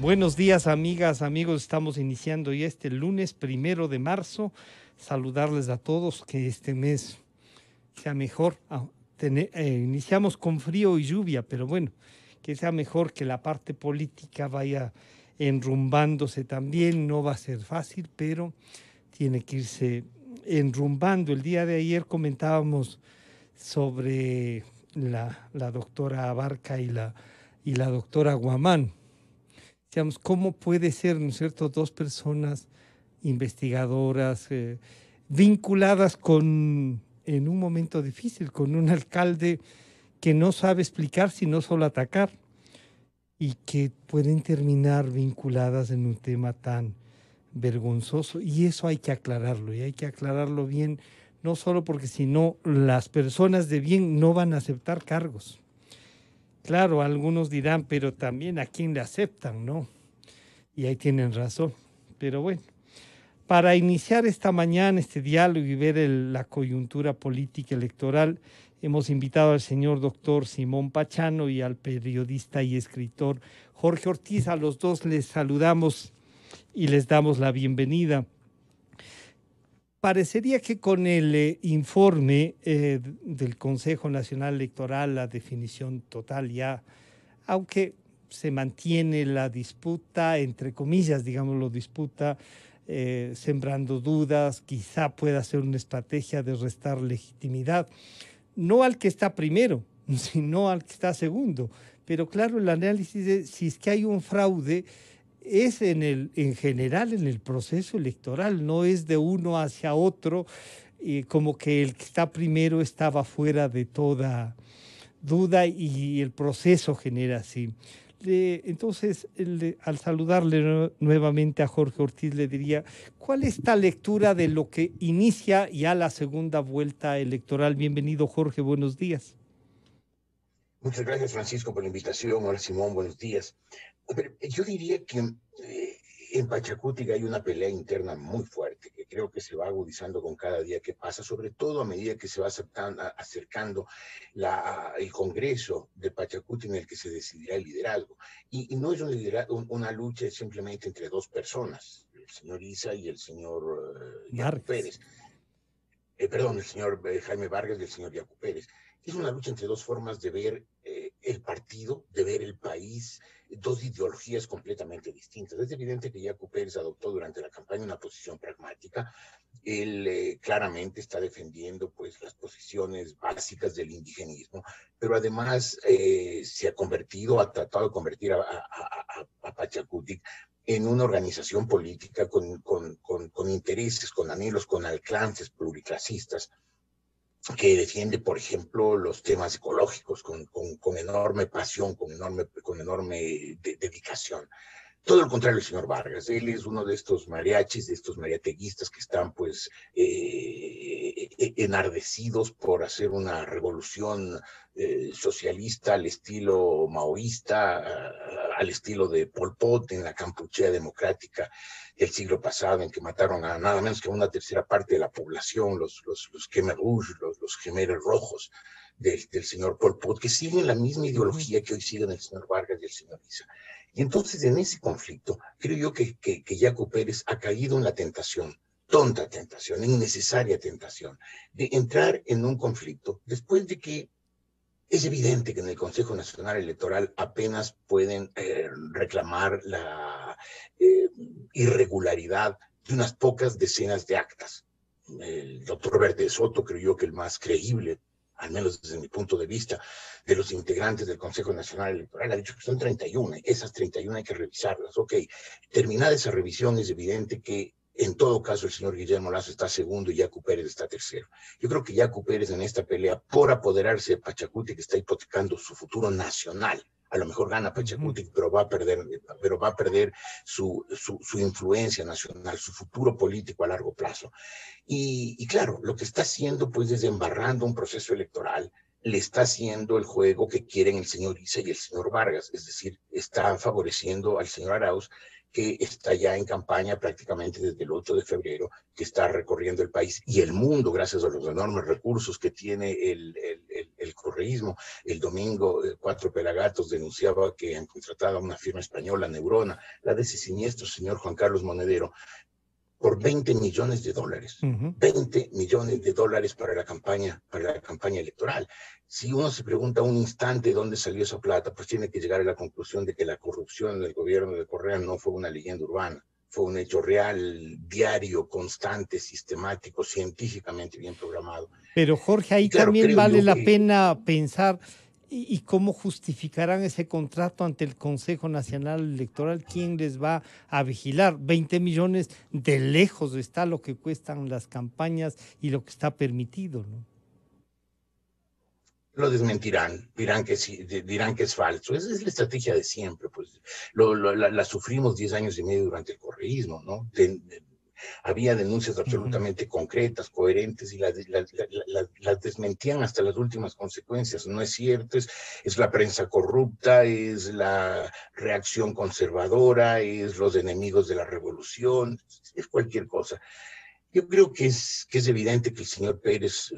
Buenos días, amigas, amigos. Estamos iniciando ya este lunes 1 de marzo. Saludarles a todos, que este mes sea mejor. Iniciamos con frío y lluvia, pero bueno, que sea mejor, que la parte política vaya enrumbándose también. No va a ser fácil, pero tiene que irse enrumbando. El día de ayer comentábamos sobre la doctora Abarca y la doctora Guamán. Digamos, ¿cómo puede ser, ¿no es cierto?, dos personas investigadoras vinculadas en un momento difícil, con un alcalde que no sabe explicar, sino solo atacar, y que pueden terminar vinculadas en un tema tan vergonzoso? Y eso hay que aclararlo, y hay que aclararlo bien, no solo porque si no, las personas de bien no van a aceptar cargos. Claro, algunos dirán, pero también a quién le aceptan, ¿no? Y ahí tienen razón. Pero bueno, para iniciar esta mañana este diálogo y ver la coyuntura política electoral, hemos invitado al señor doctor Simón Pachano y al periodista y escritor Jorge Ortiz. A los dos les saludamos y les damos la bienvenida. Parecería que con el informe del Consejo Nacional Electoral, la definición total ya, aunque se mantiene la disputa, entre comillas, digámoslo, disputa, sembrando dudas, quizá pueda ser una estrategia de restar legitimidad, no al que está primero, sino al que está segundo. Pero claro, el análisis de si es que hay un fraude es en general en el proceso electoral, no es de uno hacia otro, como que el que está primero estaba fuera de toda duda y el proceso genera así. Entonces, al saludarle nuevamente a Jorge Ortiz, le diría, ¿cuál es esta lectura de lo que inicia ya la segunda vuelta electoral? Bienvenido, Jorge, buenos días. Muchas gracias, Francisco, por la invitación. Hola, Simón, buenos días. Yo diría que en Pachacútica hay una pelea interna muy fuerte que creo que se va agudizando con cada día que pasa, sobre todo a medida que se va acercando el Congreso de Pachacútica, en el que se decidirá el liderazgo. Y no es una lucha simplemente entre dos personas, el señor Isa y el señor Yacu Vargas. Pérez. El señor Jaime Vargas y el señor Yacu Pérez. Es una lucha entre dos formas de ver el partido, de ver el país, dos ideologías completamente distintas. Es evidente que Yacu Pérez adoptó durante la campaña una posición pragmática. Él claramente está defendiendo pues las posiciones básicas del indigenismo, pero además se ha tratado de convertir a Pachacutic en una organización política con intereses, con anhelos, con alcances pluriclasistas, que defiende, por ejemplo, los temas ecológicos con enorme pasión, con enorme dedicación. Todo lo contrario el señor Vargas. Él es uno de estos mariachis, de estos mariateguistas que están pues enardecidos por hacer una revolución socialista al estilo maoísta, al estilo de Pol Pot en la Kampuchea democrática del siglo pasado, en que mataron a nada menos que una tercera parte de la población, los Khmer Rouge, los Khmeres rojos del señor Pol Pot, que siguen la misma ideología que hoy siguen el señor Vargas y el señor Issa. Y entonces en ese conflicto creo yo que Yacu Pérez ha caído en la tentación, tonta tentación, innecesaria tentación, de entrar en un conflicto después de que es evidente que en el Consejo Nacional Electoral apenas pueden reclamar la irregularidad de unas pocas decenas de actas. El doctor Verde Soto creyó que el más creíble, al menos desde mi punto de vista, de los integrantes del Consejo Nacional Electoral, ha dicho que son 31. Esas 31 hay que revisarlas. Ok, terminada esa revisión, es evidente que en todo caso el señor Guillermo Lazo está segundo y Yacu Pérez está tercero. Yo creo que Yacu Pérez en esta pelea por apoderarse de Pachacutic está hipotecando su futuro nacional. A lo mejor gana Pachacutic, pero va a perder su influencia nacional, su futuro político a largo plazo. Y claro, lo que está haciendo pues es embarrando un proceso electoral, le está haciendo el juego que quieren el señor Issa y el señor Vargas, es decir, está favoreciendo al señor Arauz, que está ya en campaña prácticamente desde el 8 de febrero, que está recorriendo el país y el mundo gracias a los enormes recursos que tiene el correísmo. El domingo, Cuatro Pelagatos denunciaba que han contratado a una firma española, Neurona, la de ese siniestro señor Juan Carlos Monedero, por 20 millones de dólares. 20 millones de dólares para la campaña electoral. Si uno se pregunta un instante dónde salió esa plata, pues tiene que llegar a la conclusión de que la corrupción del gobierno de Correa no fue una leyenda urbana, fue un hecho real, diario, constante, sistemático, científicamente bien programado. Pero Jorge, Y ahí claro, también creo vale yo la que pena pensar y cómo justificarán ese contrato ante el Consejo Nacional Electoral, quién les va a vigilar. 20 millones de lejos está lo que cuestan las campañas y lo que está permitido, ¿no? lo desmentirán, dirán que sí, dirán que es falso. Esa es la estrategia de siempre, pues la sufrimos 10 años y medio durante el correísmo, ¿no? Había denuncias absolutamente concretas, coherentes, y las desmentían hasta las últimas consecuencias. No es cierto, es la prensa corrupta, es la reacción conservadora, es los enemigos de la revolución, es cualquier cosa. Yo creo que es evidente que el señor Pérez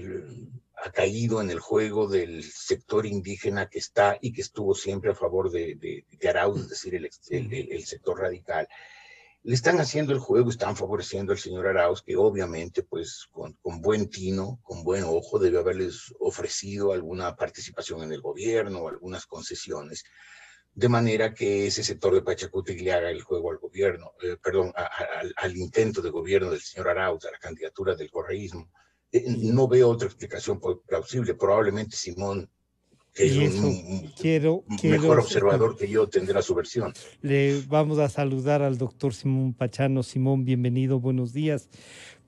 ha caído en el juego del sector indígena que está y que estuvo siempre a favor de Arauz, es decir, el sector radical. Le están haciendo el juego, están favoreciendo al señor Arauz, que obviamente, pues, con buen tino, con buen ojo, debe haberles ofrecido alguna participación en el gobierno o algunas concesiones, de manera que ese sector de Pachacutic le haga el juego al gobierno, perdón, al intento de gobierno del señor Arauz, a la candidatura del correísmo. No veo otra explicación plausible. Probablemente Simón, que es Y eso un mejor observador que yo, tendrá su versión. le vamos a saludar al doctor Simón Pachano. Simón, bienvenido, buenos días.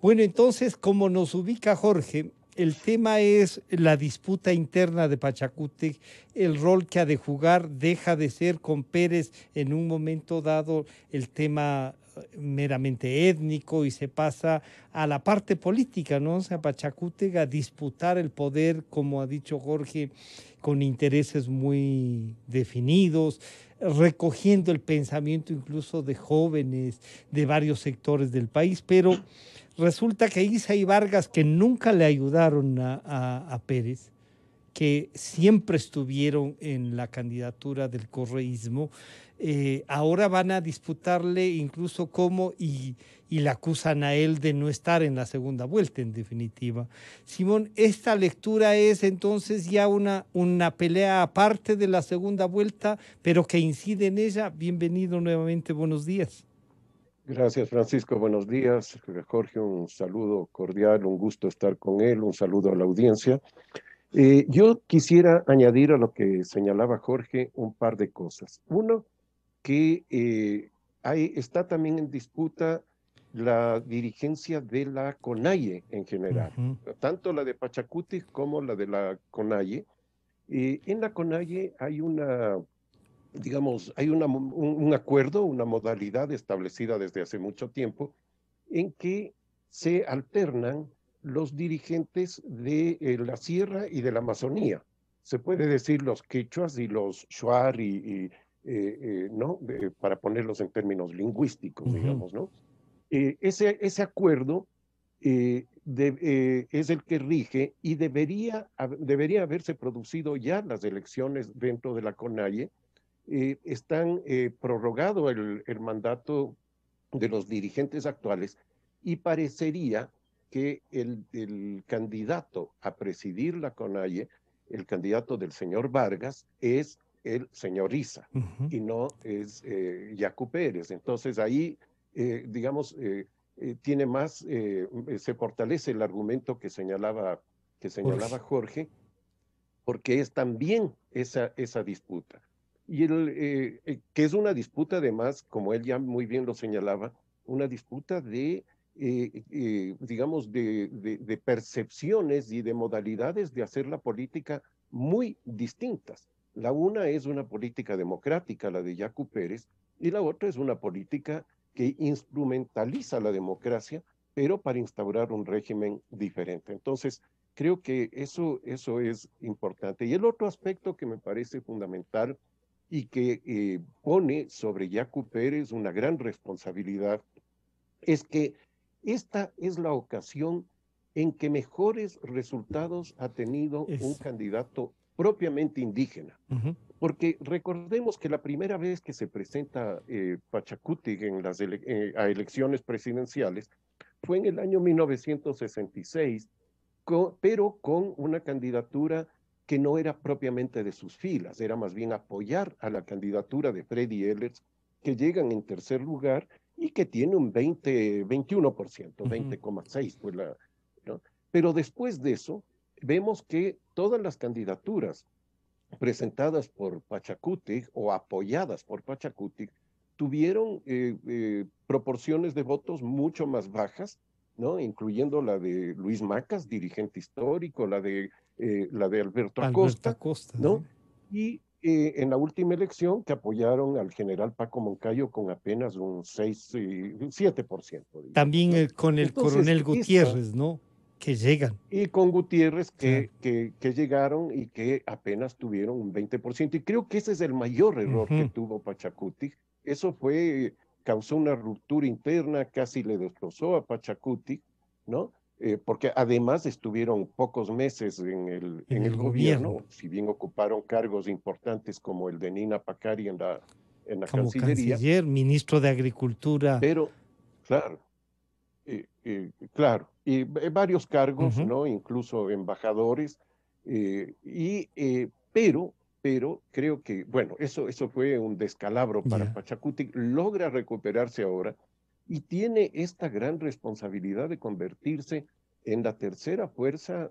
Bueno, entonces, como nos ubica Jorge, el tema es la disputa interna de Pachacútec, el rol que ha de jugar, deja de ser con Pérez en un momento dado el tema meramente étnico y se pasa a la parte política, ¿no? O sea, Pachacútec a disputar el poder, como ha dicho Jorge, con intereses muy definidos, recogiendo el pensamiento incluso de jóvenes de varios sectores del país, pero resulta que Issa y Vargas, que nunca le ayudaron a Pérez, que siempre estuvieron en la candidatura del correísmo, ahora van a disputarle incluso cómo y le acusan a él de no estar en la segunda vuelta, en definitiva. Simón, esta lectura es entonces ya una pelea aparte de la segunda vuelta, pero que incide en ella. Bienvenido nuevamente, buenos días. Gracias, Francisco. Buenos días. Jorge, un saludo cordial, un gusto estar con él, un saludo a la audiencia. Yo quisiera añadir a lo que señalaba Jorge un par de cosas. Uno, que está también en disputa la dirigencia de la CONAIE en general, tanto la de Pachacuti como la de la CONAIE. En la CONAIE hay digamos, hay un acuerdo, una modalidad establecida desde hace mucho tiempo, en que se alternan los dirigentes de la sierra y de la Amazonía. Se puede decir los quechuas y los shuar, ¿no? Para ponerlos en términos lingüísticos, digamos, ¿no? Ese acuerdo es el que rige y debería haberse producido ya las elecciones dentro de la CONAIE. Están prorrogado el mandato de los dirigentes actuales y parecería que el candidato a presidir la CONAIE, el candidato del señor Vargas, es el señor Issa y no es Yacu Pérez. Entonces ahí, digamos, tiene más, se fortalece el argumento que señalaba Jorge, porque es también esa disputa. Y que es una disputa además, como él ya muy bien lo señalaba, una disputa digamos, de percepciones y de modalidades de hacer la política muy distintas. La una es una política democrática, la de Yacu Pérez, y la otra es una política que instrumentaliza la democracia, pero para instaurar un régimen diferente. Entonces, Creo que eso es importante. Y el otro aspecto que me parece fundamental y que pone sobre Yacu Pérez una gran responsabilidad es que esta es la ocasión en que mejores resultados ha tenido un candidato propiamente indígena. Porque recordemos que la primera vez que se presenta Pachacuti a elecciones presidenciales fue en el año 1966, pero con una candidatura que no era propiamente de sus filas, era más bien apoyar a la candidatura de Freddy Ellertz, que llegan en tercer lugar y que tiene un 21%, 20,6%. Pues ¿no? Pero después de eso, vemos que todas las candidaturas presentadas por Pachacuti o apoyadas por Pachacuti tuvieron proporciones de votos mucho más bajas, ¿no? Incluyendo la de Luis Macas, dirigente histórico, la de Alberto Acosta, ¿no? Sí. Y en la última elección que apoyaron al general Paco Moncayo con apenas un 7%. Digamos, también ¿no? con el coronel Gutiérrez, ¿no? Que llegan. Y con Gutiérrez claro. que llegaron y que apenas tuvieron un 20%. Y creo que ese es el mayor error que tuvo Pachacuti. Eso causó una ruptura interna, casi le destrozó a Pachacuti, ¿no? Porque además estuvieron pocos meses en el gobierno, si bien ocuparon cargos importantes como el de Nina Pacari en la como Cancillería. canciller, ministro de Agricultura. Pero, claro. Claro, y varios cargos, ¿no? Incluso embajadores, pero creo que, bueno, eso fue un descalabro para Pachacuti, logra recuperarse ahora y tiene esta gran responsabilidad de convertirse en la tercera fuerza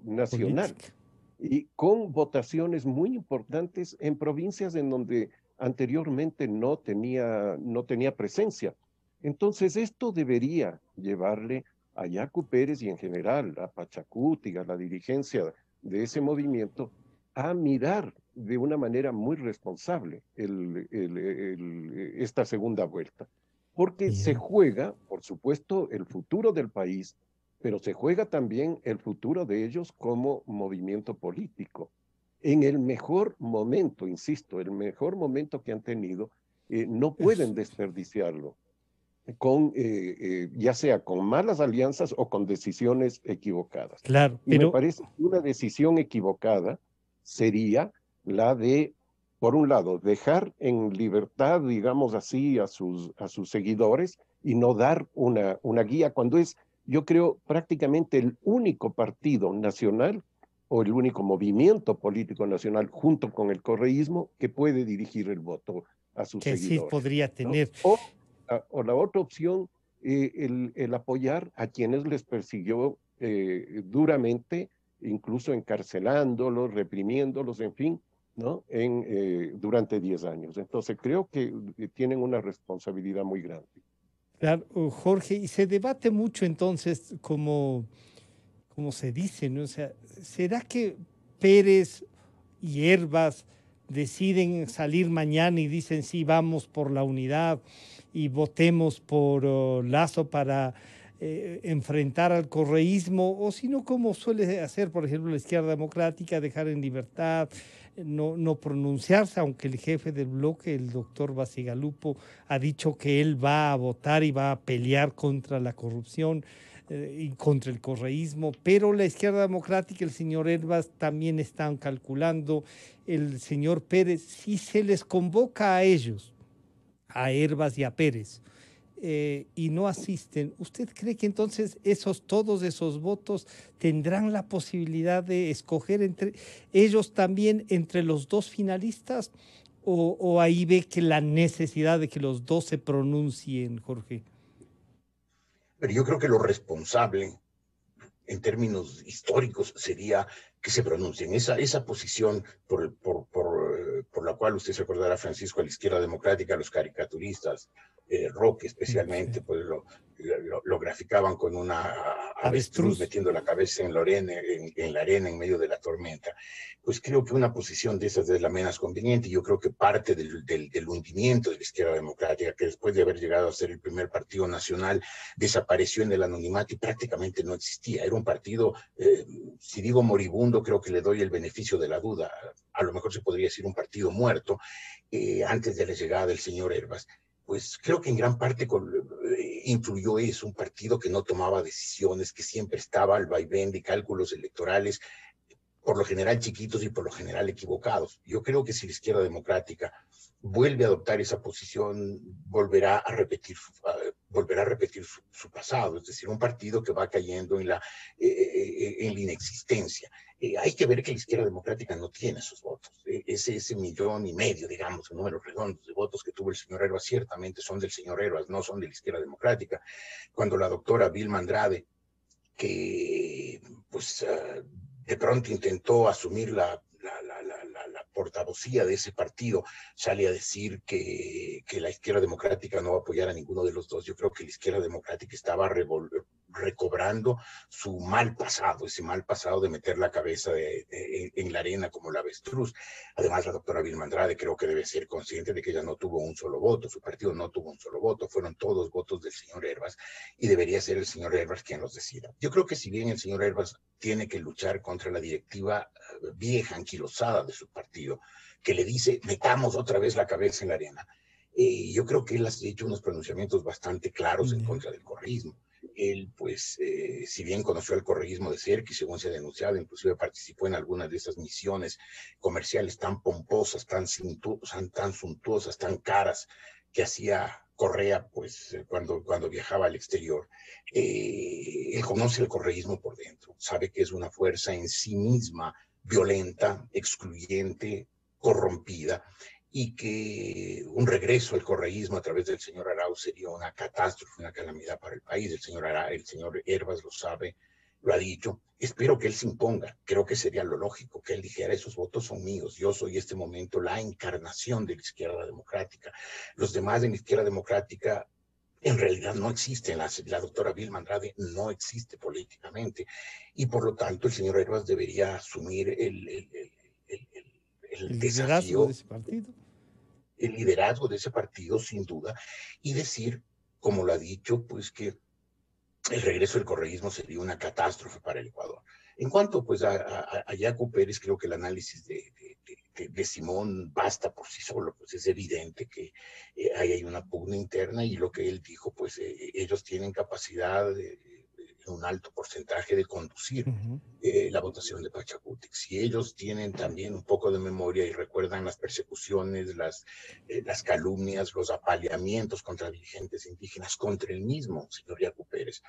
nacional política. Y con votaciones muy importantes en provincias en donde anteriormente no tenía presencia. Entonces, esto debería llevarle a Yacu Pérez y en general a Pachacuti, a la dirigencia de ese movimiento, a mirar de una manera muy responsable esta segunda vuelta. Porque se juega, por supuesto, el futuro del país, pero se juega también el futuro de ellos como movimiento político. En el mejor momento, insisto, el mejor momento que han tenido, no pueden desperdiciarlo, ya sea con malas alianzas o con decisiones equivocadas. Claro, y me parece que una decisión equivocada sería la de, por un lado, dejar en libertad, digamos así, a sus seguidores y no dar una guía cuando es, yo creo, prácticamente el único partido nacional o el único movimiento político nacional junto con el correísmo que puede dirigir el voto a sus seguidores. Sí podría tener. ¿No? O la otra opción, el apoyar a quienes les persiguió duramente, incluso encarcelándolos, reprimiéndolos, en fin, ¿no? Durante 10 años. Entonces creo que tienen una responsabilidad muy grande. Claro, Jorge, y se debate mucho entonces como se dice, ¿no? O sea, ¿será que Pérez y Hervas deciden salir mañana y dicen sí, vamos por la unidad y votemos por Lazo para enfrentar al correísmo, o si no, como suele hacer, por ejemplo, la izquierda democrática, dejar en libertad, no pronunciarse, aunque el jefe del bloque, el doctor Bacigalupo, ha dicho que él va a votar y va a pelear contra la corrupción y contra el correísmo, pero la izquierda democrática, el señor Hervas, también están calculando, el señor Pérez, si se les convoca a ellos, a Hervas y a Pérez, y no asisten, ¿usted cree que entonces todos esos votos tendrán la posibilidad de escoger entre ellos también entre los dos finalistas? ¿O ahí ve que la necesidad de que los dos se pronuncien, Jorge? Pero yo creo que lo responsable en términos históricos sería que se pronuncien. Esa posición por la cual usted se acordará, Francisco, a la izquierda democrática, los caricaturistas, Roque especialmente, Sí. pues lo graficaban con una avestruz Avestruz. metiendo la cabeza en la arena en medio de la tormenta. Pues creo que una posición de esas es la menos conveniente. Yo creo que parte del hundimiento de la izquierda democrática, que después de haber llegado a ser el primer partido nacional, desapareció en el anonimato y prácticamente no existía. Era un partido, si digo moribundo, creo que le doy el beneficio de la duda. A lo mejor se podría decir un partido muerto antes de la llegada del señor Hervas. Pues creo que en gran parte influyó eso, un partido que no tomaba decisiones, que siempre estaba al vaivén de cálculos electorales, por lo general chiquitos y por lo general equivocados. Yo creo que si la izquierda democrática vuelve a adoptar esa posición, volverá a repetir su pasado, es decir, un partido que va cayendo en la inexistencia. Hay que ver que la izquierda democrática no tiene esos votos. Ese 1,5 millones, digamos, en números redondos de votos que tuvo el señor Hervas, ciertamente son del señor Hervas, no son de la izquierda democrática. Cuando la doctora Vilma Andrade, que pues de pronto intentó asumir la portavocía de ese partido, sale a decir que la izquierda democrática no va a apoyar a ninguno de los dos. Yo creo que la izquierda democrática estaba recobrando su mal pasado, ese mal pasado de meter la cabeza en la arena como la avestruz. Además, la doctora Vilma Andrade creo que debe ser consciente de que ella no tuvo un solo voto, su partido no tuvo un solo voto, fueron todos votos del señor Hervas y debería ser el señor Hervas quien los decida. Yo creo que si bien el señor Hervas tiene que luchar contra la directiva vieja, anquilosada de su partido, que le dice, metamos otra vez la cabeza en la arena, yo creo que él ha hecho unos pronunciamientos bastante claros en contra del correísmo. Él, pues, si bien conoció el correísmo de cerca y según se ha denunciado, inclusive participó en algunas de esas misiones comerciales tan pomposas, tan suntuosas, tan caras que hacía Correa, pues, cuando viajaba al exterior. Él conoce el correísmo por dentro, sabe que es una fuerza en sí misma violenta, excluyente, corrompida, y que un regreso al correísmo a través del señor Arauz sería una catástrofe, una calamidad para el país. El señor Hervas lo sabe, lo ha dicho. Espero que él se imponga. Creo que sería lo lógico que él dijera, esos votos son míos. Yo soy en este momento la encarnación de la izquierda democrática. Los demás de la izquierda democrática en realidad no existen. La doctora Vilma Andrade no existe políticamente y por lo tanto el señor Hervas debería asumir el liderazgo de desafío, ese partido. el liderazgo de ese partido sin duda y decir, como lo ha dicho, pues que el regreso del correísmo sería una catástrofe para el Ecuador. En cuanto pues a Yacu Pérez, creo que el análisis de Simón basta por sí solo, pues es evidente que ahí hay una pugna interna y lo que él dijo, pues ellos tienen capacidad un alto porcentaje de conducir la votación de Pachacutic. Si ellos tienen también un poco de memoria y recuerdan las persecuciones, las calumnias, los apaleamientos contra dirigentes indígenas, contra el mismo señor Yacu Pérez,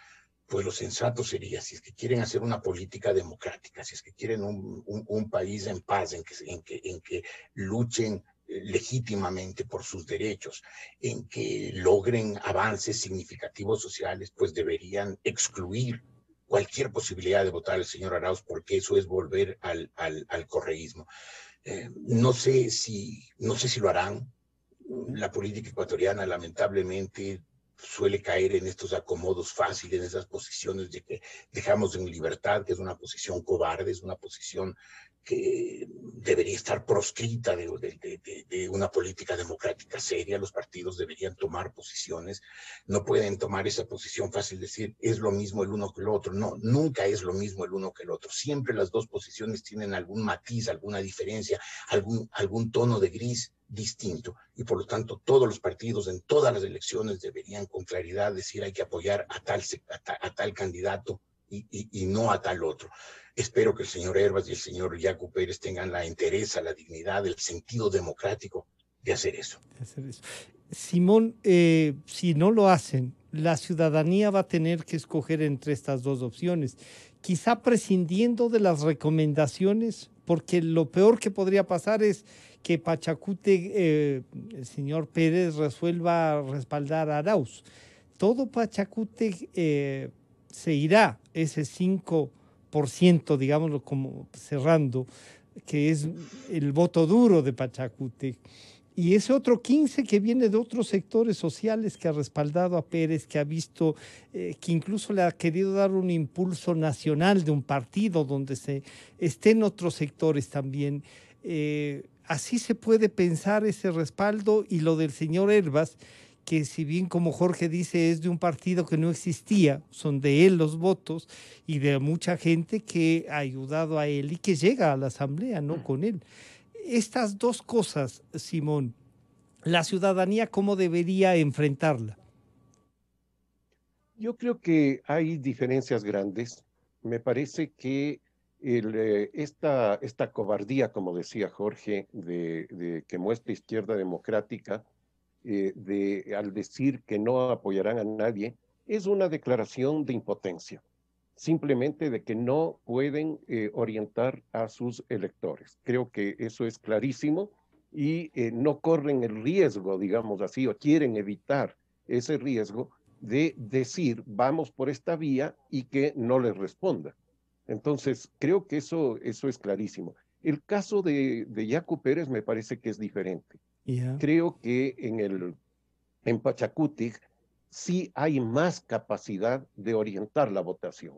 pues lo sensato sería, si es que quieren hacer una política democrática, si es que quieren un país en paz, en que luchen legítimamente por sus derechos, en que logren avances significativos sociales, pues deberían excluir cualquier posibilidad de votar al señor Arauz, porque eso es volver al correísmo. No sé si lo harán. La política ecuatoriana lamentablemente suele caer en estos acomodos fáciles, en esas posiciones de que dejamos en libertad, que es una posición cobarde, es una posición que debería estar proscrita de una política democrática seria. Los partidos deberían tomar posiciones, no pueden tomar esa posición fácil, decir es lo mismo el uno que el otro. No, nunca es lo mismo el uno que el otro. Siempre las dos posiciones tienen algún matiz, alguna diferencia, algún tono de gris distinto y por lo tanto todos los partidos en todas las elecciones deberían con claridad decir hay que apoyar a tal candidato y no a tal otro. Espero que el señor Hervas y el señor Yacu Pérez tengan la entereza, la dignidad, el sentido democrático de hacer eso. Simón, si no lo hacen, la ciudadanía va a tener que escoger entre estas dos opciones, quizá prescindiendo de las recomendaciones, porque lo peor que podría pasar es que Pachacute, el señor Pérez, resuelva respaldar a Arauz. Todo Pachacute se irá, ese 5 15%, digámoslo como cerrando, que es el voto duro de Pachacútec. Y ese otro 15 que viene de otros sectores sociales que ha respaldado a Pérez, que ha visto que incluso le ha querido dar un impulso nacional de un partido donde se estén otros sectores también. Así se puede pensar ese respaldo y lo del señor Herbas, que si bien como Jorge dice es de un partido que no existía, son de él los votos y de mucha gente que ha ayudado a él y que llega a la asamblea, ¿no? Con él. Estas dos cosas, Simón, la ciudadanía, ¿cómo debería enfrentarla? Yo creo que hay diferencias grandes. Me parece que esta cobardía, como decía Jorge, de que muestra Izquierda Democrática, al decir que no apoyarán a nadie, es una declaración de impotencia, simplemente de que no pueden orientar a sus electores. Creo que eso es clarísimo y no corren el riesgo, digamos así, o quieren evitar ese riesgo de decir vamos por esta vía y que no les responda. Entonces, creo que eso es clarísimo. El caso de Yacu Pérez me parece que es diferente. Yeah. Creo que en Pachacutic sí hay más capacidad de orientar la votación.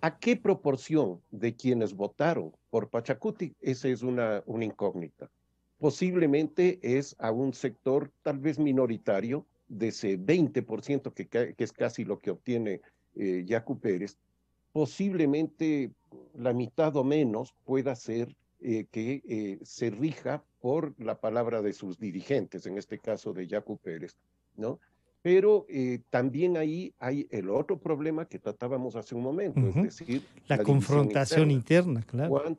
¿A qué proporción de quienes votaron por Pachacutic? Esa es una incógnita. Posiblemente es a un sector tal vez minoritario, de ese 20% que es casi lo que obtiene Yacu Pérez. Posiblemente la mitad o menos pueda ser que se rija por la palabra de sus dirigentes, en este caso de Yacu Pérez, ¿no? Pero también ahí hay el otro problema que tratábamos hace un momento, es decir, la la división confrontación interna, claro.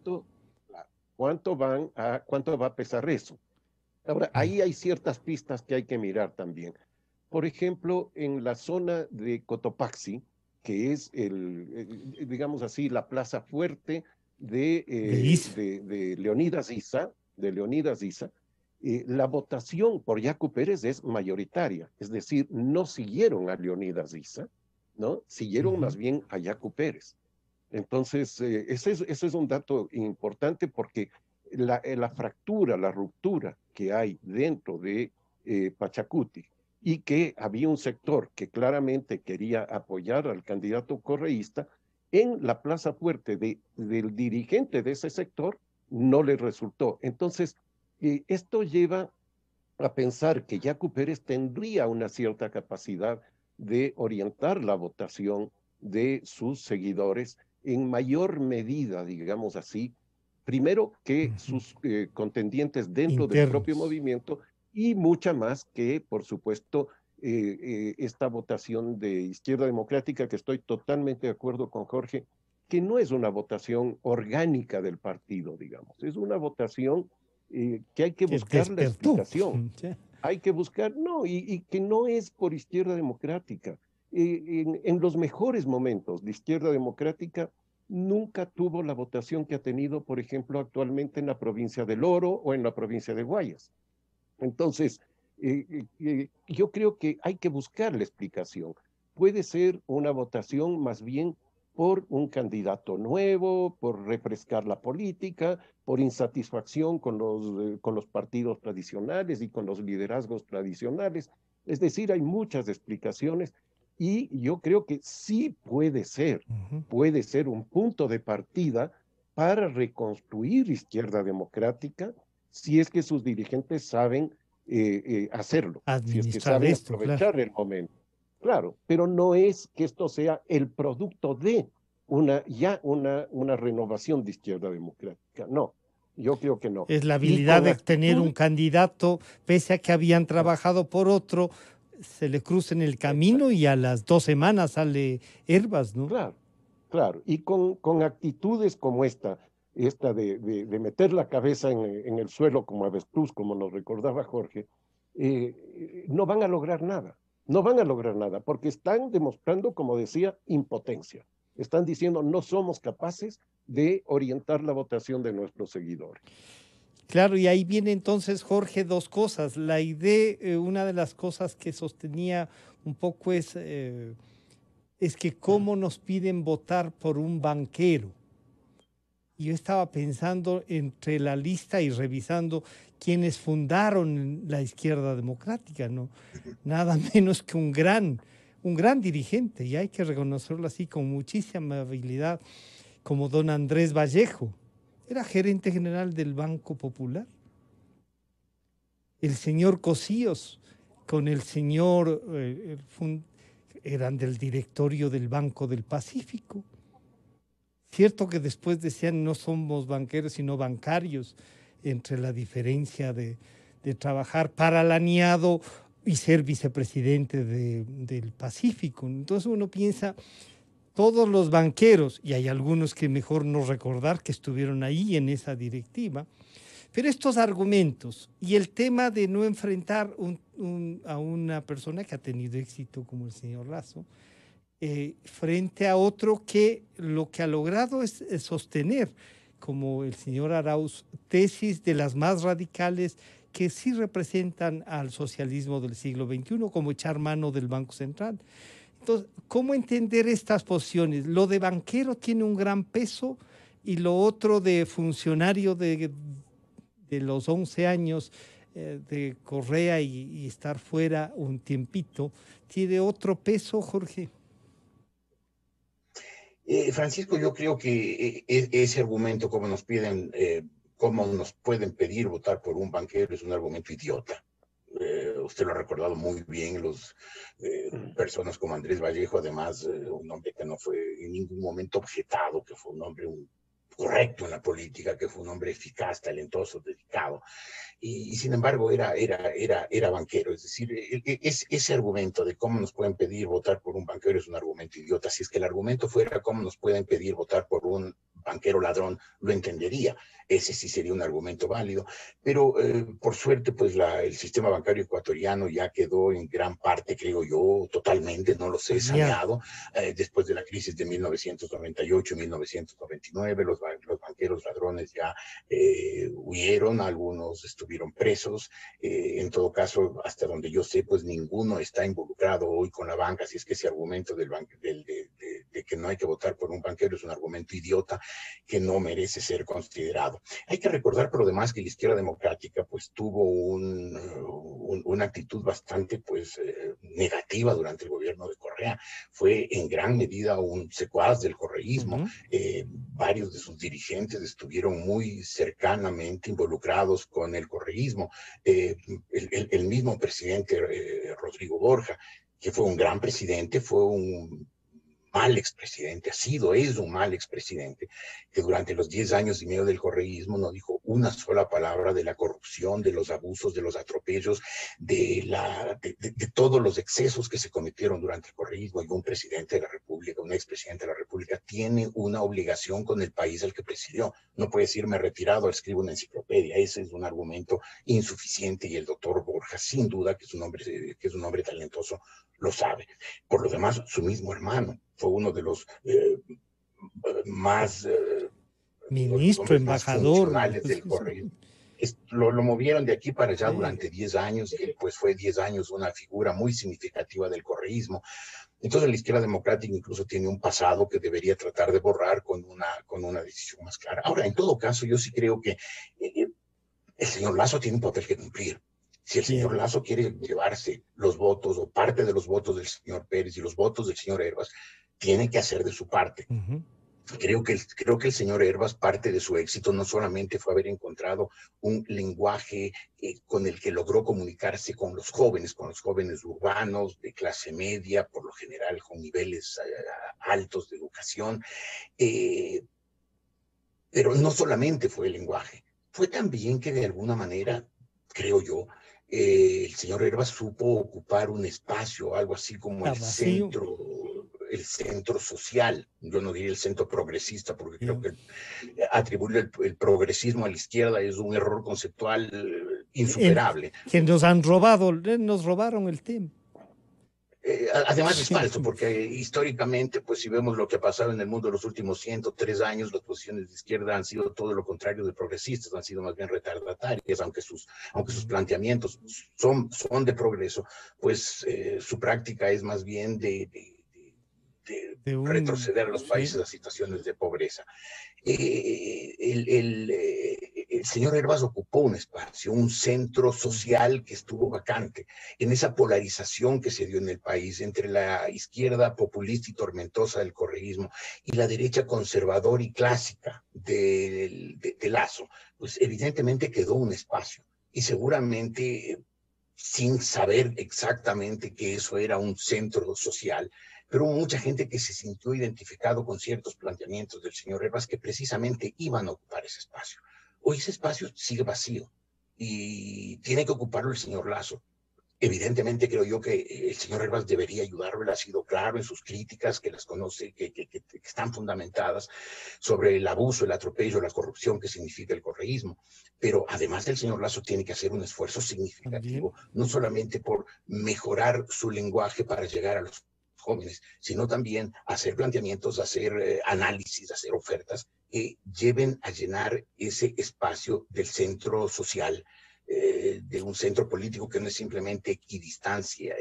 ¿Cuánto va a pesar eso? Ahora, ahí hay ciertas pistas que hay que mirar también. Por ejemplo, en la zona de Cotopaxi, que es digamos así, la plaza fuerte de Leonidas Issa, la votación por Yacu Pérez es mayoritaria, es decir, no siguieron a Leonidas Issa, ¿no? Siguieron más bien a Yacu Pérez. Entonces, ese es un dato importante porque la fractura, la ruptura que hay dentro de Pachacuti y que había un sector que claramente quería apoyar al candidato correísta, en la plaza fuerte del dirigente de ese sector no le resultó. Entonces, esto lleva a pensar que Yacu Pérez tendría una cierta capacidad de orientar la votación de sus seguidores en mayor medida, digamos así, primero que sus contendientes dentro del propio Internos. movimiento y mucha más que, por supuesto, esta votación de Izquierda Democrática, que estoy totalmente de acuerdo con Jorge, que no es una votación orgánica del partido, digamos, es una votación que hay que Que buscar la despertó. explicación. Sí. Hay que buscar, no, y que no es por Izquierda Democrática. En los mejores momentos de Izquierda Democrática nunca tuvo la votación que ha tenido, por ejemplo, actualmente en la provincia del Oro o en la provincia de Guayas. Entonces, yo creo que hay que buscar la explicación. Puede ser una votación más bien por un candidato nuevo, por refrescar la política, por insatisfacción con los partidos tradicionales y con los liderazgos tradicionales. Es decir, hay muchas explicaciones y yo creo que sí puede ser un punto de partida para reconstruir Izquierda Democrática si es que sus dirigentes saben hacerlo, si es que Administrar saben esto, claro. aprovechar el momento. Claro, pero no es que esto sea el producto de una renovación de Izquierda Democrática. No, yo creo que no. Es la Y habilidad con de tener un actitud, candidato, pese a que habían trabajado por otro, se le cruza en el camino y a las 2 semanas sale Herbas, ¿no? claro, claro, y con actitudes como esta de meter la cabeza en el suelo como avestruz, como nos recordaba Jorge, no van a lograr nada, no van a lograr nada, porque están demostrando, como decía, impotencia. Están diciendo no somos capaces de orientar la votación de nuestros seguidores. Claro, y ahí viene entonces, Jorge, dos cosas. La idea, una de las cosas que sostenía un poco es es que cómo nos piden votar por un banquero. Y yo estaba pensando entre la lista y revisando quienes fundaron la izquierda democrática, ¿no? Nada menos que un gran dirigente, y hay que reconocerlo así con muchísima habilidad, como don Andrés Vallejo. Era gerente general del Banco Popular. El señor Cosíos, con el señor, eran del directorio del Banco del Pacífico. Cierto que después decían no somos banqueros sino bancarios, entre la diferencia de trabajar para el Aniado y ser vicepresidente del Pacífico. Entonces uno piensa, todos los banqueros, y hay algunos que mejor no recordar que estuvieron ahí en esa directiva, pero estos argumentos y el tema de no enfrentar a una persona que ha tenido éxito como el señor Lasso, frente a otro que lo que ha logrado es sostener, como el señor Arauz, tesis de las más radicales que sí representan al socialismo del siglo XXI, como echar mano del Banco Central. Entonces, ¿cómo entender estas posiciones? Lo de banquero tiene un gran peso y lo otro de funcionario de los 11 años de Correa y estar fuera un tiempito, ¿tiene otro peso, Jorge? Francisco, yo creo que ese argumento, como nos piden, cómo nos pueden pedir votar por un banquero, es un argumento idiota. Usted lo ha recordado muy bien, personas como Andrés Vallejo, además, un hombre que no fue en ningún momento objetado, que fue un hombre correcto en la política, que fue un hombre eficaz, talentoso, dedicado. Y sin embargo era banquero. Es decir, ese argumento de cómo nos pueden pedir votar por un banquero es un argumento idiota. Si es que el argumento fuera cómo nos pueden pedir votar por un banquero ladrón, lo entendería. Ese sí sería un argumento válido. Pero por suerte, pues el sistema bancario ecuatoriano ya quedó en gran parte, creo yo, totalmente, no lo sé, saneado. Después de la crisis de 1998 y 1999, los banqueros ladrones ya huyeron, algunos estuvieron presos. En todo caso, hasta donde yo sé, pues ninguno está involucrado hoy con la banca. Así es que ese argumento de que no hay que votar por un banquero es un argumento idiota que no merece ser considerado. Hay que recordar, por lo demás, que la izquierda democrática pues tuvo una actitud bastante pues negativa durante el gobierno de Correa. Fue en gran medida un secuaz del correísmo. Varios de sus dirigentes estuvieron muy cercanamente involucrados con el correísmo. El mismo presidente Rodrigo Borja, que fue un gran presidente, fue un mal expresidente, es un mal expresidente, que durante los 10 años y medio del correísmo no dijo una sola palabra de la corrupción, de los abusos, de los atropellos, de todos los excesos que se cometieron durante el correísmo. Y un presidente de la República, un expresidente de la República, tiene una obligación con el país al que presidió. No puede decir, me he retirado, escribo una enciclopedia. Ese es un argumento insuficiente y el doctor Borja, sin duda, que es un hombre talentoso, lo sabe. Por lo demás, su mismo hermano fue uno de los más ministro, embajador, funcionales del correo. Lo movieron de aquí para allá durante 10 años y él pues fue 10 años una figura muy significativa del correísmo. Entonces la izquierda democrática incluso tiene un pasado que debería tratar de borrar con una decisión más clara. Ahora, en todo caso, yo sí creo que el señor Lasso tiene un papel que cumplir. Si el señor Lasso quiere llevarse los votos o parte de los votos del señor Pérez y los votos del señor Hervas, tiene que hacer de su parte. Creo que el señor Hervas, parte de su éxito no solamente fue haber encontrado un lenguaje con el que logró comunicarse con los jóvenes urbanos, de clase media, por lo general con niveles altos de educación, pero no solamente fue el lenguaje, fue también que de alguna manera, creo yo, el señor Hervas supo ocupar un espacio, algo así como el centro social. Yo no diría el centro progresista, porque creo que atribuir el progresismo a la izquierda es un error conceptual insuperable. Que nos robaron el tema. Además es falso, porque históricamente, pues si vemos lo que ha pasado en el mundo en los últimos 103 años, las posiciones de izquierda han sido todo lo contrario de progresistas, han sido más bien retardatarias, aunque sus planteamientos son de progreso, pues su práctica es más bien de retroceder a los sí. países a situaciones de pobreza. El señor Herbas ocupó un espacio, un centro social que estuvo vacante en esa polarización que se dio en el país entre la izquierda populista y tormentosa del correísmo y la derecha conservadora y clásica de Lasso. Pues evidentemente quedó un espacio y seguramente sin saber exactamente que eso era un centro social, pero hubo mucha gente que se sintió identificado con ciertos planteamientos del señor Herbas que precisamente iban a ocupar ese espacio. Hoy ese espacio sigue vacío y tiene que ocuparlo el señor Lasso. Evidentemente creo yo que el señor Herbas debería ayudarlo, él ha sido claro en sus críticas, que las conoce, que están fundamentadas sobre el abuso, el atropello, la corrupción que significa el correísmo. Pero además el señor Lasso tiene que hacer un esfuerzo significativo, También. no solamente por mejorar su lenguaje para llegar a los jóvenes, sino también hacer planteamientos, hacer análisis, hacer ofertas que lleven a llenar ese espacio del centro social, de un centro político que no es simplemente equidistancia